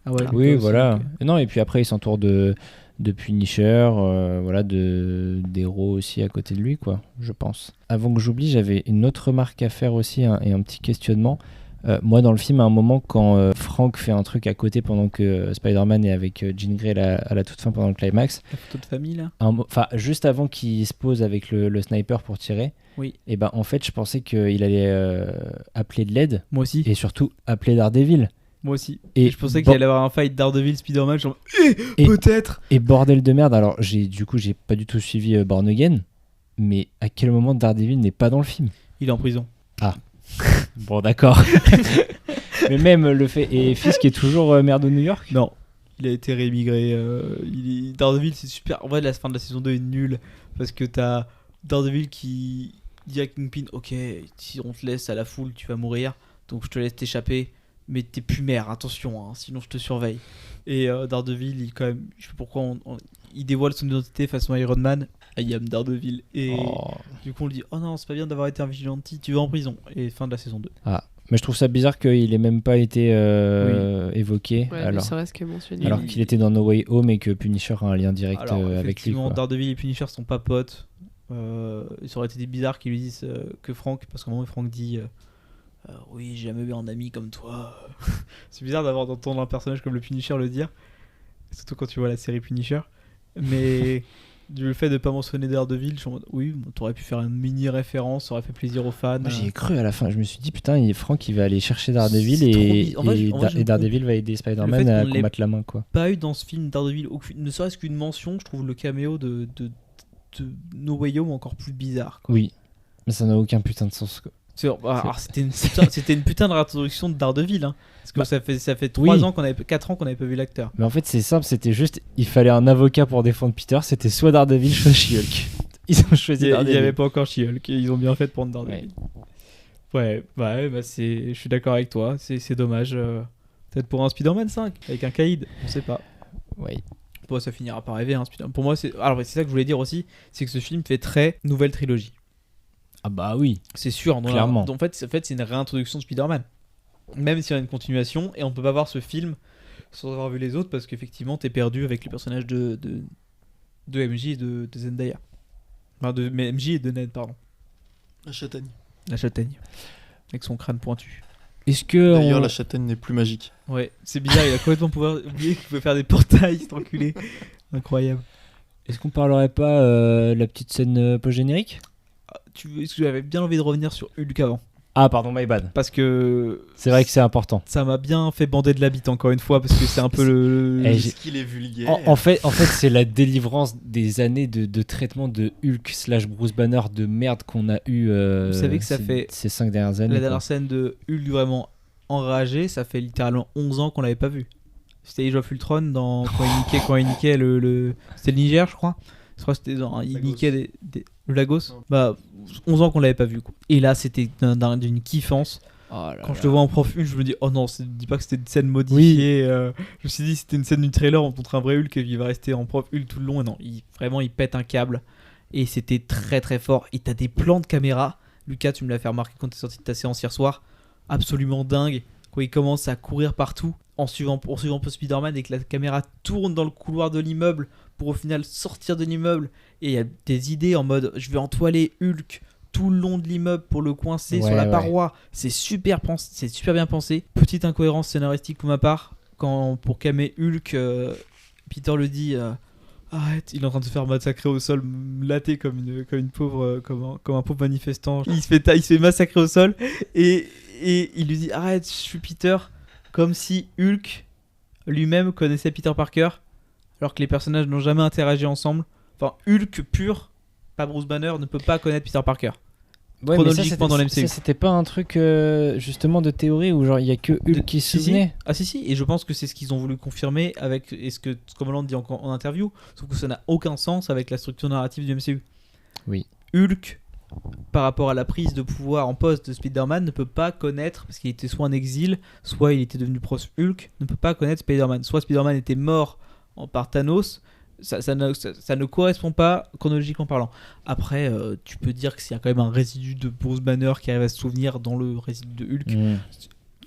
Ah ouais, oui, voilà. Okay. Non, et puis après, il s'entoure de Punisher, d'héros aussi à côté de lui, quoi, je pense. Avant que j'oublie, j'avais une autre remarque à faire aussi et un petit questionnement. Moi, dans le film, à un moment, quand Frank fait un truc à côté pendant que Spider-Man est avec Jean Grey à la toute fin pendant le climax. La photo de famille, là juste avant qu'il se pose avec le sniper pour tirer. Oui. Et en fait, je pensais qu'il allait appeler de l'aide. Moi aussi. Et surtout, appeler Daredevil. Moi aussi. Et Je pensais qu'il allait avoir un fight Daredevil Spider-Man, genre Et- peut-être. Et bordel de merde, alors j'ai pas du tout suivi Born Again, mais à quel moment Daredevil n'est pas dans le film? Il est en prison. Bon, d'accord. Mais même le fait. Et Fisk est toujours maire de New York? Non. Il a été réémigré. Daredevil, c'est super. En vrai, la fin de la saison 2 est nulle parce que t'as Daredevil qui dit à Kingpin, ok, si on te laisse à la foule, tu vas mourir, donc je te laisse t'échapper, mais t'es plus maire, attention, hein, sinon je te surveille. Et Daredevil, il quand même, je sais pas pourquoi, il dévoile son identité façon Iron Man. I am Daredevil. Et Oh. du coup, on lui dit, oh non, c'est pas bien d'avoir été un vigilante, tu vas en prison. Et fin de la saison 2. Mais je trouve ça bizarre qu'il ait même pas été évoqué, Ouais, ne alors, serait-ce que mentionné. alors qu'il était dans No Way Home et que Punisher a un lien direct Alors, avec lui. effectivement, Quoi. Daredevil et Punisher sont pas potes. Ça aurait été bizarre qu'ils lui disent que Frank, parce qu'à un moment Frank dit oui, j'ai jamais eu un ami comme toi. C'est bizarre d'entendre un personnage comme le Punisher le dire, surtout quand tu vois la série Punisher. Mais le fait de pas mentionner Daredevil, je suis en mode, oui, t'aurais pu faire une mini référence, ça aurait fait plaisir aux fans. Moi, j'y ai cru à la fin. Je me suis dit, putain, Frank il va aller chercher Daredevil C'est trop et, bizarre. En vrai, et en vrai, je me Daredevil va aider Le Spider-Man fait à qu'on l'ait- combattre la main, quoi. Pas eu dans ce film Daredevil, ne serait-ce qu'une mention, je trouve le caméo de No Way Home encore plus bizarre. Quoi. Oui, mais ça n'a aucun putain de sens, quoi. Alors, c'était une putain de réintroduction de Daredevil, hein, parce que Bah, ça fait 4 oui. ans qu'on n'avait pas vu l'acteur. Mais en fait, c'est simple, c'était juste, il fallait un avocat pour défendre Peter, c'était soit Daredevil, soit She-Hulk. Ils ont choisi Il n'y Daredevil. avait pas encore She-Hulk, et ils ont bien fait de prendre Daredevil. Ouais, je suis d'accord avec toi, c'est dommage. Peut-être pour un Spider-Man 5, avec un Caïd, on sait pas. Ouais. Pour moi, ça finira par rêver. Hein, pour moi, c'est ça que je voulais dire aussi, c'est que ce film fait très nouvelle trilogie. Ah bah oui. C'est sûr, Clairement. En fait, c'est une réintroduction de Spider-Man. Même s'il y a une continuation, et on peut pas voir ce film sans avoir vu les autres, parce qu'effectivement, t'es perdu avec les personnages de MJ et de Zendaya. Enfin, de MJ et de Ned, pardon. La châtaigne. La châtaigne. Avec son crâne pointu. Est-ce que D'ailleurs, on- la châtaigne n'est plus magique. Ouais, c'est bizarre, il a complètement oublié qu'il pouvait faire des portails, cet enculé. Incroyable. est-ce qu'on parlerait pas la petite scène post-générique? Est-ce que j'avais bien envie de revenir sur Hulk avant? Ah pardon, my bad. Parce que C'est vrai que c'est important. ça m'a bien fait bander de la bite encore une fois, parce que c'est un peu le... Eh, Est-ce qu'il est vulgaire? En fait, c'est la délivrance des années de traitement de Hulk / Bruce Banner de merde qu'on a eu Vous savez que ça fait- ces 5 dernières années. La quoi. dernière scène de Hulk vraiment enragé, ça fait littéralement 11 ans qu'on l'avait pas vu. C'était Age of Ultron quand il niquait le... C'était le Niger, je crois. Je crois que c'était il Lagos. niquait le Lagos. Non. Bah, 11 ans qu'on l'avait pas vu. Quoi. Et là, c'était d'une kiffance. Oh là Quand je là. te vois en prof Hulk, je me dis, oh non, dis pas que c'était une scène modifiée. Je me suis dit, c'était une scène du trailer, on montre un vrai Hulk et il va rester en prof Hulk tout le long. Et non, vraiment, il pète un câble. Et c'était très très fort. Et t'as des plans de caméra. Lucas, tu me l'as fait remarquer quand t'es sorti de ta séance hier soir. Absolument dingue. Quand il commence à courir partout en suivant un peu Spider-Man et que la caméra tourne dans le couloir de l'immeuble pour au final sortir de l'immeuble. Et il y a des idées en mode, je vais entoiler Hulk tout le long de l'immeuble pour le coincer Ouais, sur la ouais. paroi. C'est super bien pensé. Petite incohérence scénaristique pour ma part. Quand pour calmer Hulk, Peter le dit, arrête, il est en train de se faire massacrer au sol, laté comme un pauvre manifestant. Il se fait massacrer au sol et il lui dit, arrête, je suis Peter. Comme si Hulk lui-même connaissait Peter Parker, alors que les personnages n'ont jamais interagi ensemble. Enfin, Hulk pur, pas Bruce Banner, ne peut pas connaître Peter Parker. Ouais, mais chronologiquement dans ça, l'MCU. c'était pas un truc justement de théorie où genre il y a que Hulk qui se Si, souvenait. Ah si, et je pense que c'est ce qu'ils ont voulu confirmer avec ce que Tom Holland dit en interview, sauf que ça n'a aucun sens avec la structure narrative du MCU. Oui. Hulk, par rapport à la prise de pouvoir en poste de Spider-Man, ne peut pas connaître, parce qu'il était soit en exil, soit il était devenu proche Hulk, ne peut pas connaître Spider-Man. Soit Spider-Man était mort par Thanos, ça ne correspond pas chronologiquement parlant. Après, tu peux dire que s'il y a quand même un résidu de Bruce Banner qui arrive à se souvenir dans le résidu de Hulk,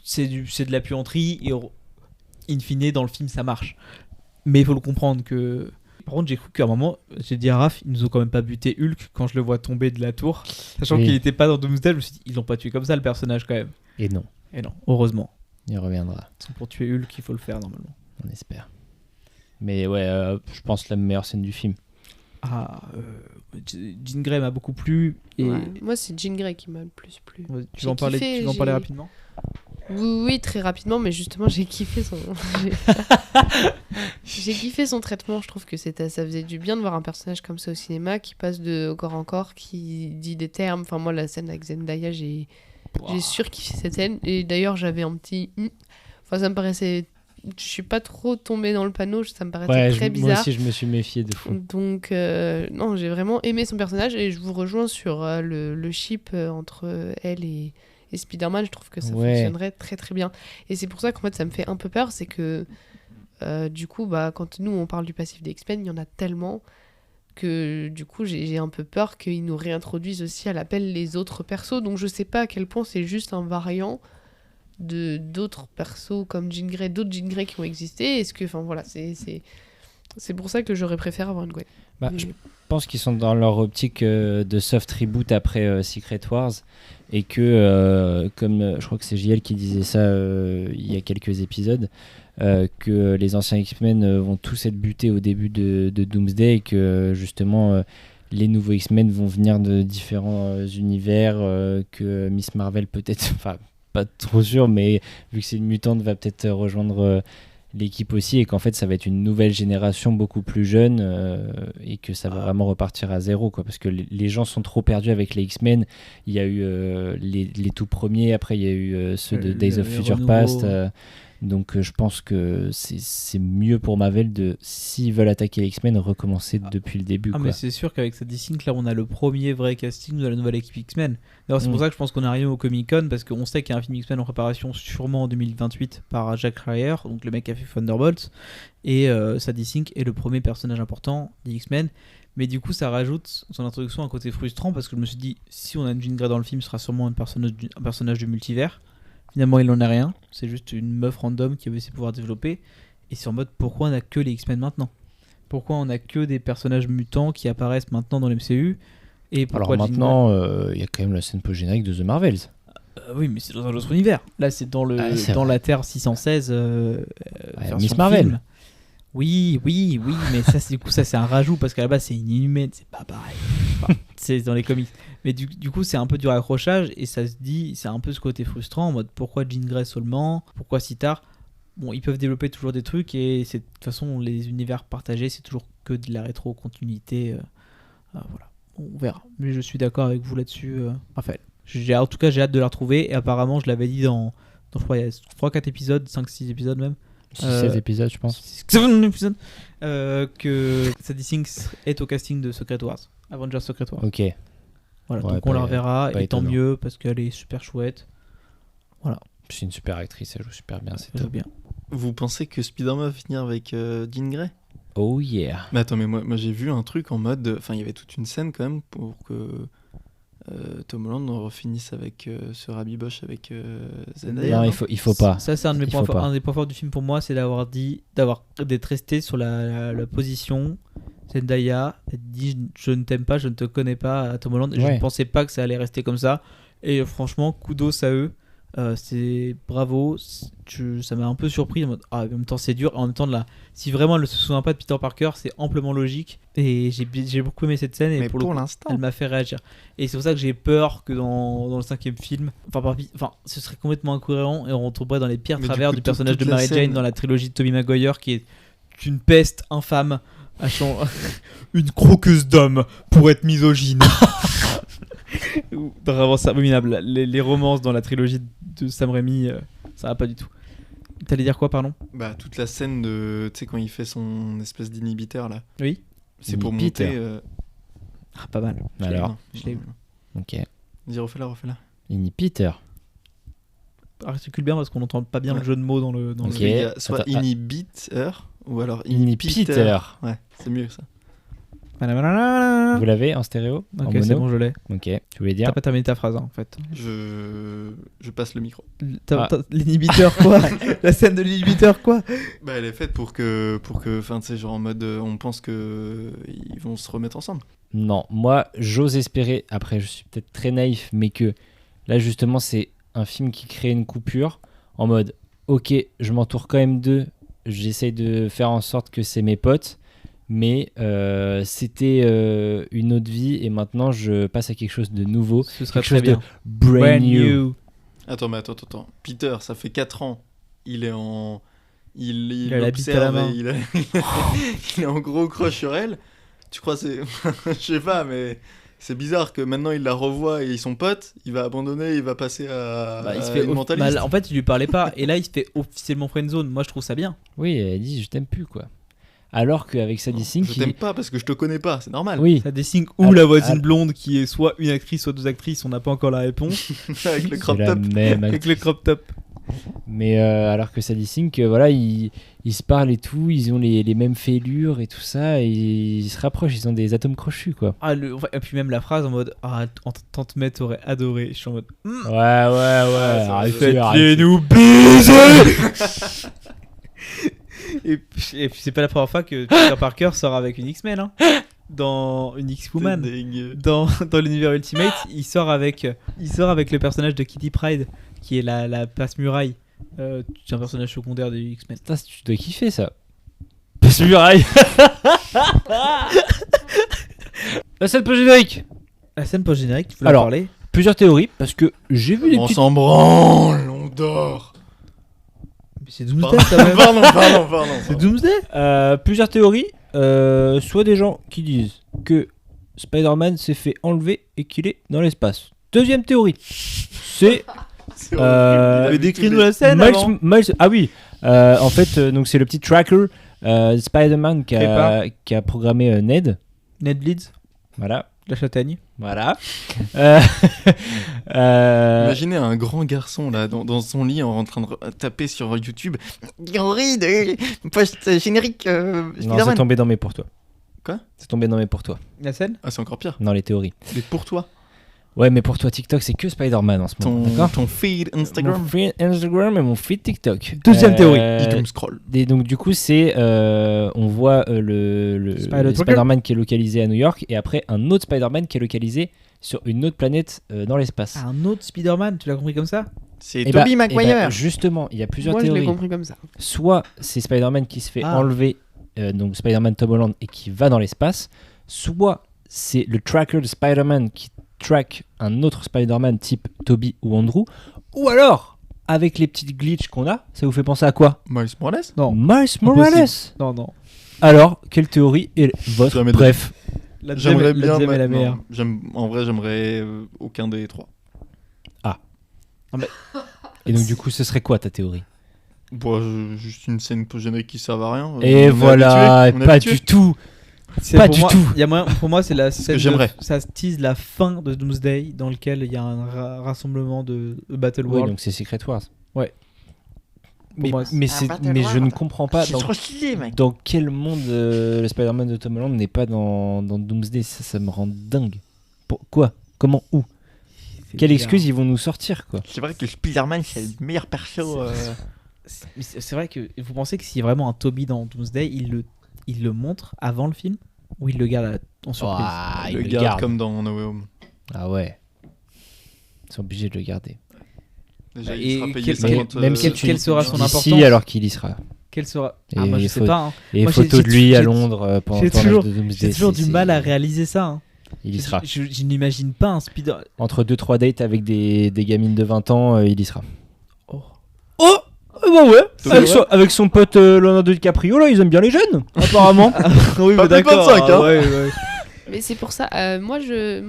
c'est de la puanterie et in fine dans le film ça marche. Mais il faut le comprendre que... Par contre, j'ai cru qu'à un moment, j'ai dit à Raph, ils nous ont quand même pas buté Hulk quand je le vois tomber de la tour. Sachant Oui. qu'il était pas dans Doomsday, je me suis dit, ils l'ont pas tué comme ça le personnage quand même. Et non, Et non, heureusement. il reviendra, Parce que pour tuer Hulk, il faut le faire normalement. on espère. Mais ouais, je pense la meilleure scène du film. Jean Grey m'a beaucoup plu. Et Ouais. Moi, c'est Jean Grey qui m'a le plus plu. tu J'ai vas en parler, kiffé, tu vas en parler j'ai- rapidement. Oui, très rapidement, mais justement, j'ai kiffé son. J'ai kiffé son traitement. Je trouve que ça faisait du bien de voir un personnage comme ça au cinéma qui passe de corps en corps, qui dit des termes. Enfin, moi, la scène avec Zendaya, j'ai surkiffé cette scène. Et d'ailleurs, j'avais un petit. Enfin, ça me paraissait. Je suis pas trop tombée dans le panneau, ça me paraissait très bizarre. Moi aussi, je me suis méfié de fou. Donc, non, j'ai vraiment aimé son personnage et je vous rejoins sur le ship entre elle et Spider-Man. Je trouve que ça fonctionnerait très très bien. Et c'est pour ça qu'en fait, ça me fait un peu peur, c'est que du coup, quand nous on parle du passif des X-Men, il y en a tellement que du coup, j'ai un peu peur qu'ils nous réintroduisent aussi à l'appel les autres persos. Donc, je sais pas à quel point c'est juste un variant d'autres persos comme Jean Grey, d'autres Jean Grey qui ont existé. Est-ce que, enfin voilà, c'est pour ça que j'aurais préféré avoir une Gwen. Je pense qu'ils sont dans leur optique de soft reboot après Secret Wars et que, comme je crois que c'est JL qui disait ça il y a quelques épisodes, que les anciens X-Men vont tous être butés au début de Doomsday et que justement les nouveaux X-Men vont venir de différents univers, que Miss Marvel peut-être, enfin pas trop sûr, mais vu que c'est une mutante, va peut-être rejoindre l'équipe aussi, et qu'en fait ça va être une nouvelle génération beaucoup plus jeune, et que ça va vraiment repartir à zéro, quoi, parce que les gens sont trop perdus avec les X-Men. Il y a eu les tout premiers, après il y a eu ceux de Days of Future Past, donc je pense que c'est mieux pour Marvel de, s'ils veulent attaquer les X-Men, recommencer depuis le début. Mais c'est sûr qu'avec cette Sync, là on a le premier vrai casting de la nouvelle équipe X-Men. D'ailleurs c'est pour ça que je pense qu'on est arrivé au Comic-Con, parce qu'on sait qu'il y a un film X-Men en préparation sûrement en 2028 par Jack Schreier, donc le mec qui a fait Thunderbolts, et Sadie Sink est le premier personnage important des X-Men. Mais du coup ça rajoute son introduction un côté frustrant, parce que je me suis dit, si on a une Jean Grey dans le film, ce sera sûrement un personnage du multivers. Finalement, il n'en est rien. C'est juste une meuf random qui avait ses pouvoirs développés. Et c'est en mode, pourquoi on n'a que les X-Men maintenant ? Pourquoi on n'a que des personnages mutants qui apparaissent maintenant dans l'MCU ? Et pourquoi alors maintenant, il y a quand même la scène post-générique de The Marvels. Oui, mais c'est dans un autre univers. Là, c'est dans la Terre 616. Miss Marvel. Film. Oui, mais ça, du coup, ça c'est un rajout, parce qu'à la base, c'est une inhumaine, c'est pas pareil. Enfin, c'est dans les comics. Mais du coup, c'est un peu du raccrochage, et ça se dit, c'est un peu ce côté frustrant, en mode pourquoi Jean Grey seulement ? Pourquoi si tard ? Bon, ils peuvent développer toujours des trucs, et c'est, de toute façon, les univers partagés, c'est toujours que de la rétro-continuité. Voilà, on verra. Mais je suis d'accord avec vous là-dessus, Raphaël. En tout cas, j'ai hâte de la retrouver, et apparemment, je l'avais dit dans je crois, il y a 3-4 épisodes, 5-6 épisodes même. 16 épisodes, je pense. 7 épisodes. Que Sadie Sink est au casting de Secret Wars, Avengers Secret Wars. Ok. Voilà, Ouais, donc on la reverra, et tant étonnant. mieux, parce qu'elle est super chouette. Voilà. C'est une super actrice, elle joue super bien, c'est Elle joue top. bien. Vous pensez que Spider-Man va finir avec Jean Grey ? Oh yeah. Mais attends, mais moi j'ai vu un truc en mode... Enfin, il y avait toute une scène quand même pour que Tom Holland refinisse avec ce Rabiboche avec Zendaya. Non, il faut pas. Ça, c'est un des points forts du film pour moi, c'est d'être resté sur la position. Zendaya dit je ne t'aime pas, je ne te connais pas à Tom Holland. Et je ne pensais pas que ça allait rester comme ça. Et franchement, kudos à eux. C'est bravo. Ça m'a un peu surpris. En même temps, c'est dur. En même temps, si vraiment elle ne se souvient pas de Peter Parker, c'est amplement logique. Et j'ai beaucoup aimé cette scène. Et mais pour l'instant, elle m'a fait réagir. Et c'est pour ça que j'ai peur que dans le 5e film, ce serait complètement incohérent et on retomberait dans les pires travers du personnage de Mary Jane dans la trilogie de Tobey Maguire, qui est une peste infâme. Une croqueuse d'homme pour être misogyne. Vraiment, c'est abominable. Les romances dans la trilogie de Sam Raimi, ça va pas du tout. T'allais dire quoi, pardon ? Bah, toute la scène de... Tu sais, quand il fait son espèce d'inhibiteur, là. Oui. C'est pour monter... pas mal. Alors, je l'ai eu. Ok. Vas-y, refais-la. Inhibiteur. Articule bien parce qu'on n'entend pas bien le jeu de mots dans le... Ok. Il y a soit Attends, inhibiteur ou alors Inhibiteur. Ouais, c'est mieux ça. Vous l'avez en stéréo ? En Ok, mono ? c'est bon, je l'ai. Ok. Tu voulais dire ? T'as pas terminé ta phrase, en fait. Je passe le micro. L'inhibiteur, quoi ? La scène de l'inhibiteur, quoi ? Bah, elle est faite pour que enfin, tu sais, genre en mode, on pense que ils vont se remettre ensemble. Non, moi, j'ose espérer, après je suis peut-être très naïf, mais que là, justement, c'est un film qui crée une coupure en mode, ok, je m'entoure quand même d'eux, j'essaye de faire en sorte que c'est mes potes, mais c'était une autre vie et maintenant je passe à quelque chose de nouveau, Ce serait quelque chose très bien. de brand new. Attends. Peter, ça fait 4 ans. Il est en. Il a la bite à la observe main. et il est en gros crush sur elle. Tu crois c'est. Je sais pas, mais c'est bizarre que maintenant il la revoit et ils sont potes. Il va abandonner, il va passer à. Il se à fait une mentaliste. en fait, il lui parlait pas. Et là, il se fait officiellement friendzone. Moi, je trouve ça bien. Oui, elle dit je t'aime plus quoi. Alors qu'avec Sadie Sink, Je t'aime pas parce que je te connais pas, c'est normal. oui, Ça dessine ou Ah, la voisine ah. blonde qui est soit une actrice, soit deux actrices. On n'a pas encore la réponse. Avec le c'est crop la top. même. Avec le crop top. Mais alors que Sadie Sink, voilà, ils se parlent et tout, ils ont les mêmes fêlures et tout ça, et ils se rapprochent, ils ont des atomes crochus quoi. Et puis même la phrase en mode Tante May t'aurait adoré. Je suis en mode Ouais, ça, arrêtez, faites-les-nous baiser. et puis c'est pas la première fois que Peter Parker sort avec une X-Men hein. Dans une X-Woman. C'est dégueu. Dans l'univers Ultimate, il sort avec le personnage de Kitty Pryde qui est la passe-muraille. C'est un personnage secondaire des X-Men. Putain, tu dois kiffer ça. Passe muraille. La scène post-générique. La scène post-générique, tu veux en Alors, parler? Plusieurs théories, parce que j'ai vu des On petites... s'en branle, on dort. Mais c'est Doomsday quand même. Pardon. C'est Doomsday. Plusieurs théories, soit des gens qui disent que Spider-Man s'est fait enlever et qu'il est dans l'espace. Deuxième théorie, c'est C'est horrible, il a Mais vu décris-nous tous les- la scène avant. Ah oui, en fait, donc c'est le petit tracker Spider-Man qui a programmé Ned. Ned Leeds, Voilà. la châtaigne. Voilà. Imaginez un grand garçon là dans son lit en train de taper sur YouTube. Théorie de post-générique Non, c'est Spider-Man. tombé dans mes pour toi. Quoi ? C'est tombé dans mes pour toi. La scène. Ah, c'est encore pire. Dans les théories. Mais pour toi, Ouais, mais pour toi, TikTok, c'est que Spider-Man en ce moment. D'accord. ton feed Instagram, Mon feed Instagram et mon feed TikTok. Deuxième théorie. il tombe scroll. Et donc du coup c'est on voit le Spider-Trucker. Spider-Man qui est localisé à New York et après un autre Spider-Man qui est localisé sur une autre planète dans l'espace. Un autre Spider-Man, tu l'as compris comme ça? C'est Et Tobey bah, Maguire. justement, il y a plusieurs Moi, je l'ai théories. compris comme ça. Soit c'est Spider-Man qui se fait Ah. enlever, donc Spider-Man Tom Holland et qui va dans l'espace. Soit c'est le tracker de Spider-Man qui track un autre Spider-Man type Tobey ou Andrew. Ou alors, avec les petites glitches qu'on a, ça vous fait penser à quoi? Miles Morales. Non. Miles Morales. Non. Alors, quelle théorie est votre? Jamais Bref. La deuxième, J'aimerais la bien. deuxième est la non, meilleure. En vrai, j'aimerais aucun des trois. Et donc du coup, ce serait quoi ta théorie? Bon, juste une scène post-générique qui sert à rien. Et On est voilà, habitué, on est pas habitué. du tout. Pas du tout. Pour moi, c'est la scène. j'aimerais. Ça tease la fin de Doomsday dans lequel il y a un rassemblement de Battle Oui, World. donc c'est Secret Wars. Pour moi, Mais je ne comprends pas C'est dans, trop stylé, mec. dans quel monde le Spider-Man de Tom Holland n'est pas dans Doomsday. Ça me rend dingue. Quoi? Comment? Où? c'est Quelle bizarre. excuse ils vont nous sortir quoi? C'est vrai que Spider-Man, c'est le meilleur perso. C'est vrai que vous pensez que s'il y a vraiment un Toby dans Doomsday, il le montre avant le film ou il le garde en surprise? Ah, le ils le garde gardent. comme dans No Way Home. Ah ouais. Ils sont obligés de le garder. Déjà, Et il sera payé quel- 50, même quelle sera son D'ici, importance alors qu'il y sera. Quelle sera Et Ah, moi je il sais faut- pas. Hein. Et Moi, photos j'ai- de lui j'ai- à j'ai- Londres pendant j'ai le tournage toujours- de Doomsday. J'ai toujours c'est- du mal à c'est- réaliser ça. Hein. Il y sera. Je n'imagine pas un Spider. Entre 2-3 dates avec des gamines de 20 ans, il y sera. Oh. Oh bah ouais, C'est avec, vrai avec son pote Leonardo DiCaprio, là, ils aiment bien les jeunes, apparemment. Oui, Pas mais plus de d'accord. 25, hein. Ouais. Mais c'est pour ça, moi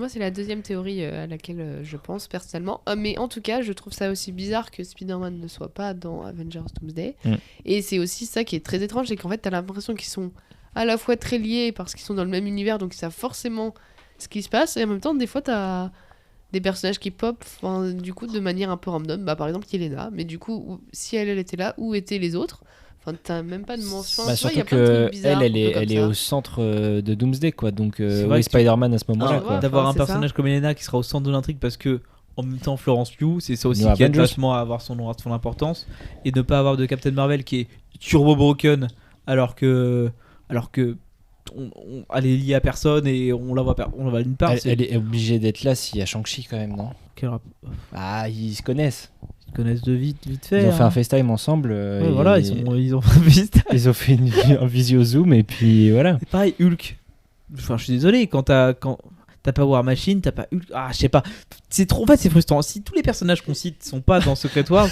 c'est la deuxième théorie à laquelle je pense personnellement. Mais en tout cas, je trouve ça aussi bizarre que Spider-Man ne soit pas dans Avengers Doomsday. Mm. Et c'est aussi ça qui est très étrange, c'est qu'en fait, t'as l'impression qu'ils sont à la fois très liés parce qu'ils sont dans le même univers, donc ils savent forcément ce qui se passe. Et en même temps, des fois, t'as des personnages qui pop, du coup, de manière un peu random. Bah, par exemple, Yelena. Mais du coup, si elle était là, où étaient les autres? Enfin, t'as même pas de mention. Bah, Tu vois, y surtout a plein de trucs que bizarres, elle un peu est, comme elle est ça. au centre de Doomsday, quoi. Donc, C'est vrai oui, que Spider-Man à ce moment-là, Ah, quoi. ouais. D'avoir un c'est ça. personnage comme Elena qui sera au centre de l'intrigue parce que en même temps Florence Pugh, c'est ça aussi New qui aide Avengers. vachement à avoir son importance et ne pas avoir de Captain Marvel qui est turbo broken alors que elle est liée à personne et on la voit nulle part. Elle est obligée d'être là s'il y a Shang-Chi, quand même, non? Quel Ah, ils se connaissent. Ils se connaissent de vite fait. Ils ont fait hein. un FaceTime ensemble. Ouais, et- voilà, ils ont fait Ils ont fait un visio Zoom, et puis voilà. C'est pareil, Hulk. Enfin, je suis désolé, quand t'as pas War Machine, t'as pas Hulk. Ah, je sais pas. C'est trop. En fait, c'est frustrant. Si tous les personnages qu'on cite sont pas dans Secret Wars.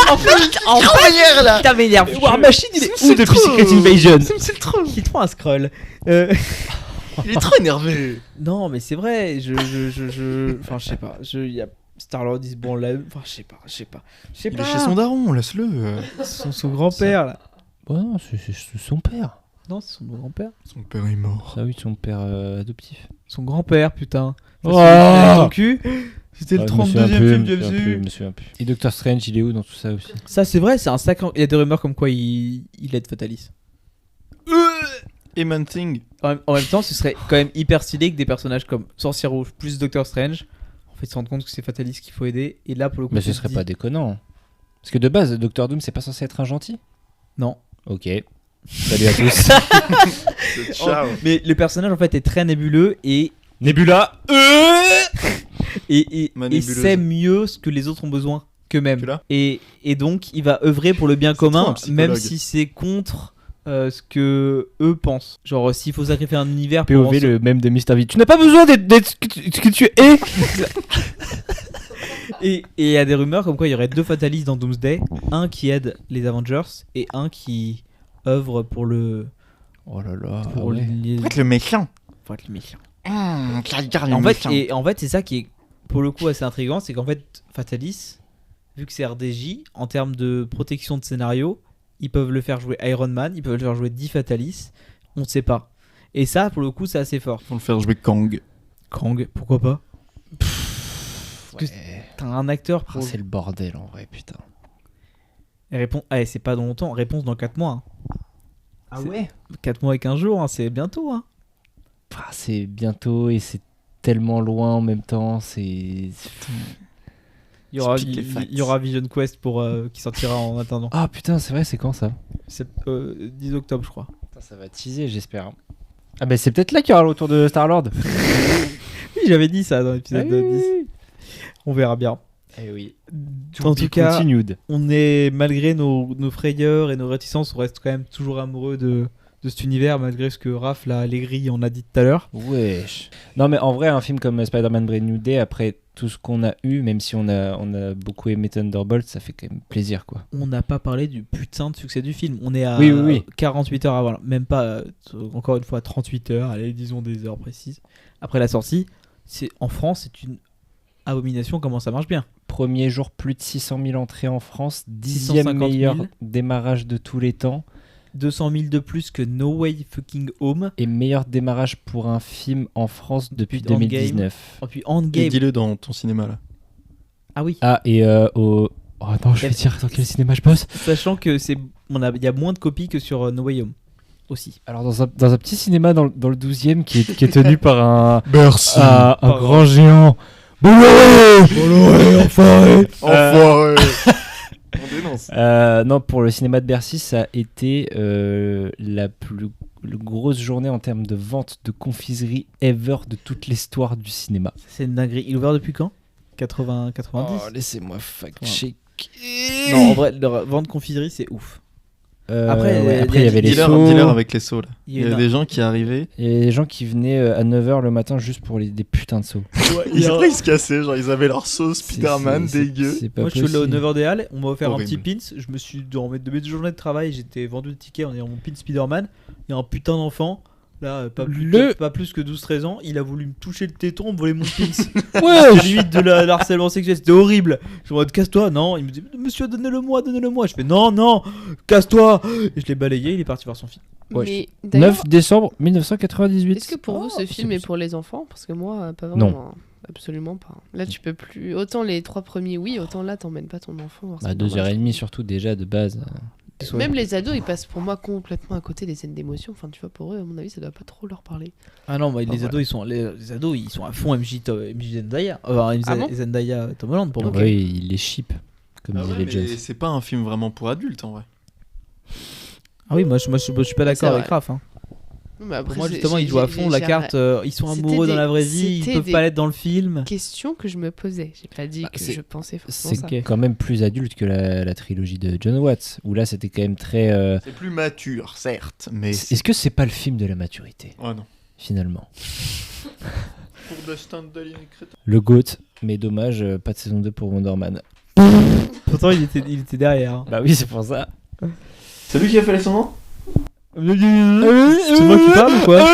en fait, là. putain, m'énerve. War Machine, il est C'est où depuis trop. Secret Invasion? C'est le troll. Il te prend un scroll. Il est trop énervé. Non, mais c'est vrai. Enfin, je sais pas. Y a Star-Lord, il se branle là. Enfin, je sais pas. Il est chez son daron, laisse-le. Son grand-père là. Ouais, non, c'est son père. Non, c'est son grand-père. Son père est mort. Ah oui, son père adoptif. Son grand-père, putain. Oh Ton cul. C'était le Ah, je me souviens 32e plus, film je du me MCU. souviens plus. Et Doctor Strange, il est où dans tout ça aussi? Ça, c'est vrai, c'est un sac. Il y a des rumeurs comme quoi il aide Fatalis. Et Man-Thing. En même temps, ce serait quand même hyper stylé que des personnages comme Sorcière Rouge plus Doctor Strange, en fait, se rendent compte que c'est Fatalis qu'il faut aider. Et là, pour le coup, Mais tu ce te serait dis- pas déconnant. Parce que de base, Doctor Doom, c'est pas censé être un gentil? Non. Ok. Salut à tous. Ciao. Mais le personnage, en fait, est très nébuleux et Nebula. et Ma nébuleuse. sait mieux ce que les autres ont besoin qu'eux-mêmes. Tu l'as Et donc, il va œuvrer pour le bien C'est trop commun, un psychologue. même si c'est contre ce que eux pensent. Genre, s'il faut sacrifier un univers pour POV, le même de Mr. V. Tu n'as pas besoin d'être ce que tu es. Et il y a des rumeurs comme quoi il y aurait 2 Fatalis dans Doomsday, un qui aide les Avengers et un qui œuvre pour le Oh là là. pour ouais. les Pour être le méchant. pour être le méchant. En En fait, c'est ça qui est pour le coup assez intriguant, c'est qu'en fait Fatalis, vu que c'est RDJ, en termes de protection de scénario, ils peuvent le faire jouer Iron Man, ils peuvent le faire jouer 10 Fatalis, on ne sait pas. Et ça, pour le coup, c'est assez fort. Faut le faire jouer Kang. Kang, pourquoi pas? Ouais. T'as un acteur Ah, pour... c'est le bordel en vrai, putain. Et réponse... Allez, c'est pas dans longtemps, réponse dans 4 mois. Ah C'est- ouais. 4 mois et 15 jours, hein, c'est bientôt. Hein. Ah, c'est bientôt et c'est tellement loin en même temps. C'est. Il y aura, Speak les facts. il y aura Vision Quest pour, qui sortira en attendant. Ah putain, c'est vrai, c'est quand ça? C'est 10 octobre, je crois. Putain, ça va teaser, j'espère. Ah bah c'est peut-être là qu'il y aura le retour de Star-Lord. Oui, j'avais dit ça dans l'épisode 10. On verra bien. Eh oui. En tout cas, continued. on est, malgré nos frayeurs et nos réticences, on reste quand même toujours amoureux de cet univers, malgré ce que Raph, la Allegri, en a dit tout à l'heure. Wesh. Non mais en vrai, un film comme Spider-Man Brand New Day, après tout ce qu'on a eu, même si on a beaucoup aimé Thunderbolt, ça fait quand même plaisir quoi. On n'a pas parlé du putain de succès du film. On est à Oui. 48 heures avant, même pas, encore une fois, 38 heures, allez, disons des heures précises, après la sortie. En France, c'est une abomination comment ça marche bien. Premier jour, plus de 600 000 entrées en France, 10e 650 000. meilleur démarrage de tous les temps 200 000 de plus que No Way Fucking Home. et meilleur démarrage pour un film en France depuis Depuis Endgame. 2019. Et puis Et Endgame. dis-le dans ton cinéma là. Ah oui. Ah et au... Oh non, je vais dire dans quel cinéma je bosse. Sachant que il y a moins de copies que sur No Way Home aussi. Alors dans un petit cinéma dans le 12e qui est tenu par un, Merci. un grand géant. Bolloré, enfoiré. Enfoiré. On dénonce. Non, pour le cinéma de Bercy, ça a été la plus grosse journée en termes de vente de confiserie ever de toute l'histoire du cinéma. C'est une dinguerie. Il est ouvert depuis quand 90. Laissez-moi fact-checker. Non, en vrai, leur vente de confiserie, c'est ouf. Après, Après, il y avait les Dealer, sauts. dealer avec les sauts là. Il Il y a des gens qui arrivaient. Il y avait des gens qui venaient à 9h le matin juste pour des putains de sauts. Ils se cassaient, genre ils avaient leur sauce Spider-Man C'est- dégueu. c'est pas Moi, je suis allé au possible. 9h des Halles. On m'a offert Horrible. un petit pins. Je me suis dans mes 2 journées de travail, j'étais vendu le ticket en ayant mon pin Spider-Man. Il y a un putain d'enfant. Là, pas plus que 12-13 ans, il a voulu me toucher le téton, me voler mon pins. Ouais, C'est limite de l'harcèlement sexuel, c'était horrible. Je suis en mode casse-toi, non. Il me dit monsieur, donnez-le-moi. Je fais non, casse-toi. Et je l'ai balayé, il est parti voir son film. Ouais, Mais d'ailleurs, 9 décembre 1998. est-ce que pour vous ce c'est film est possible. pour les enfants? Parce que moi, pas vraiment. hein. Absolument pas. Là, tu peux plus. Autant les 3 premiers, oui, autant là, t'emmènes pas ton enfant. voir ça. Bah, 2h30 surtout déjà de base. Même les ados, ils passent pour moi complètement à côté des scènes d'émotion. Enfin, tu vois, pour eux, à mon avis, ça doit pas trop leur parler. Ah non, les voilà. ados, les ados, ils sont à fond MJ Zendaya. bon Zendaya Tom Holland pour moi. Ouais, il les ship, comme Ah disait ouais, les mais Jones. c'est pas un film vraiment pour adultes en vrai. Ah oui, moi je suis pas C'est d'accord avec vrai. Raph. Hein. Non, mais après, Pour moi, c'est- justement, ils jouent à fond la carte. Ils sont C'était amoureux dans des- la vraie vie, ils c'était peuvent des- pas l'être dans le film. Question que je me posais. J'ai pas dit Bah, que c'est- je pensais forcément C'est ça. Ok. quand même plus adulte que la trilogie de John Watts, où là c'était quand même très... C'est plus mature, certes, mais. Est-ce que c'est pas le film de la maturité? Oh non. finalement. Pour Dustin Dalian crétin. Le GOAT, mais dommage, pas de saison 2 pour Wonder Man. Pourtant, il était derrière. Hein. Bah oui, c'est pour ça. C'est lui qui a fait les sons. C'est moi qui parle ou quoi?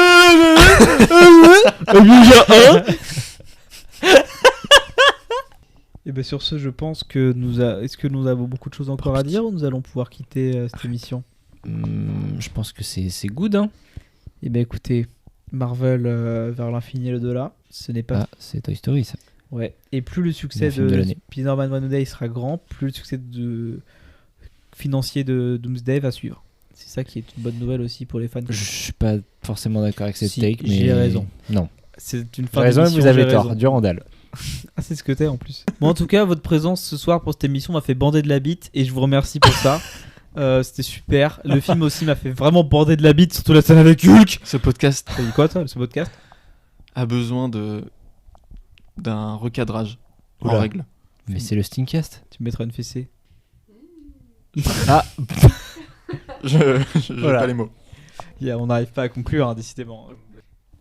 Et bien sur ce, je pense que est-ce que nous avons beaucoup de choses encore à dire ou nous allons pouvoir quitter cette émission? Je pense que c'est good, hein. Et bien écoutez, Marvel vers l'infini et l'au-delà, ce n'est pas... Ah, c'est Toy Story, ça. Ouais. Et plus le succès Mon film de de l'année. Spider-Man One Day sera grand, plus le succès financier de Doomsday va suivre. C'est ça qui est une bonne nouvelle aussi pour les fans. Je suis pas forcément d'accord avec cette Si, take, mais... j'ai raison. Non. C'est une J'ai fin raison, mais d'émission, vous avez j'ai tort. raison. Durandal. Ah, c'est ce que t'es en plus. Bon, en tout cas, votre présence ce soir pour cette émission m'a fait bander de la bite et je vous remercie pour ça. C'était super. Le film aussi m'a fait vraiment bander de la bite, surtout la scène avec Hulk. Ce podcast T'as dit quoi, toi, ce podcast? a besoin d'un recadrage en Oula. règle. Mais c'est le Stinkcast. Tu me mettras une fessée. Ah, J'ai Voilà. pas les mots. On n'arrive pas à conclure, hein, décidément.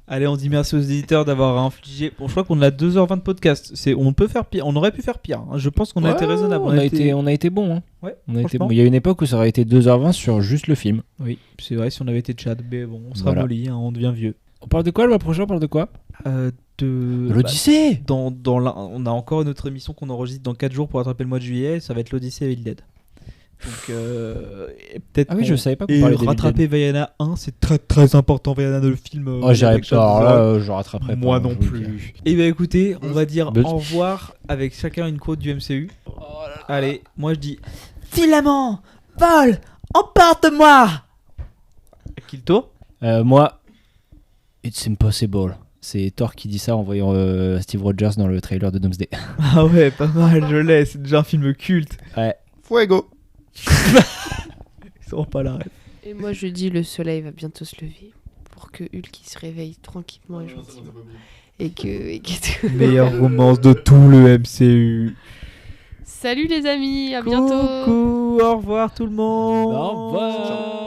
Allez, on dit merci aux éditeurs d'avoir infligé. Bon, je crois qu'on a 2h20 de podcast. On peut faire pire. On aurait pu faire pire. Hein. Je pense qu'on a été raisonnable. On a été bon. Hein. Ouais, On a été franchement. bon. Il y a une époque où ça aurait été 2h20 sur juste le film. Oui, c'est vrai, si on avait été Chad, mais bon, on sera Voilà. molli, hein, on devient vieux. On parle de quoi le mois prochain? On parle de quoi? Bah, L'Odyssée. on a encore une autre émission qu'on enregistre dans 4 jours pour attraper le mois de juillet. Ça va être l'Odyssée Evil Dead. Donc, et peut-être. Ah oui, je savais pas qu'on Et parlait d'Evil rattraper Vaiana 1, c'est très très important. Vaiana, le film. Oh, j'irai avec pas. Sean Alors Connery. là, je rattraperai pas. Moi hein, non je vous le dis. plus. Et bien écoutez, on va dire Buzz. au revoir avec chacun une quote du MCU. Allez, moi je dis Filament, Paul, emporte-moi. À qui le tour? Moi, it's impossible. C'est Thor qui dit ça en voyant Steve Rogers dans le trailer de Doomsday. Ah ouais, pas mal, je l'ai, c'est déjà un film culte. Ouais. Fuego. Ils seront pas là. Et moi, je dis le soleil va bientôt se lever pour que Hulk il se réveille tranquillement et gentiment. Et que... Meilleure romance de tout le MCU. Salut les amis, à bientôt. Coucou, au revoir tout le monde. Au revoir.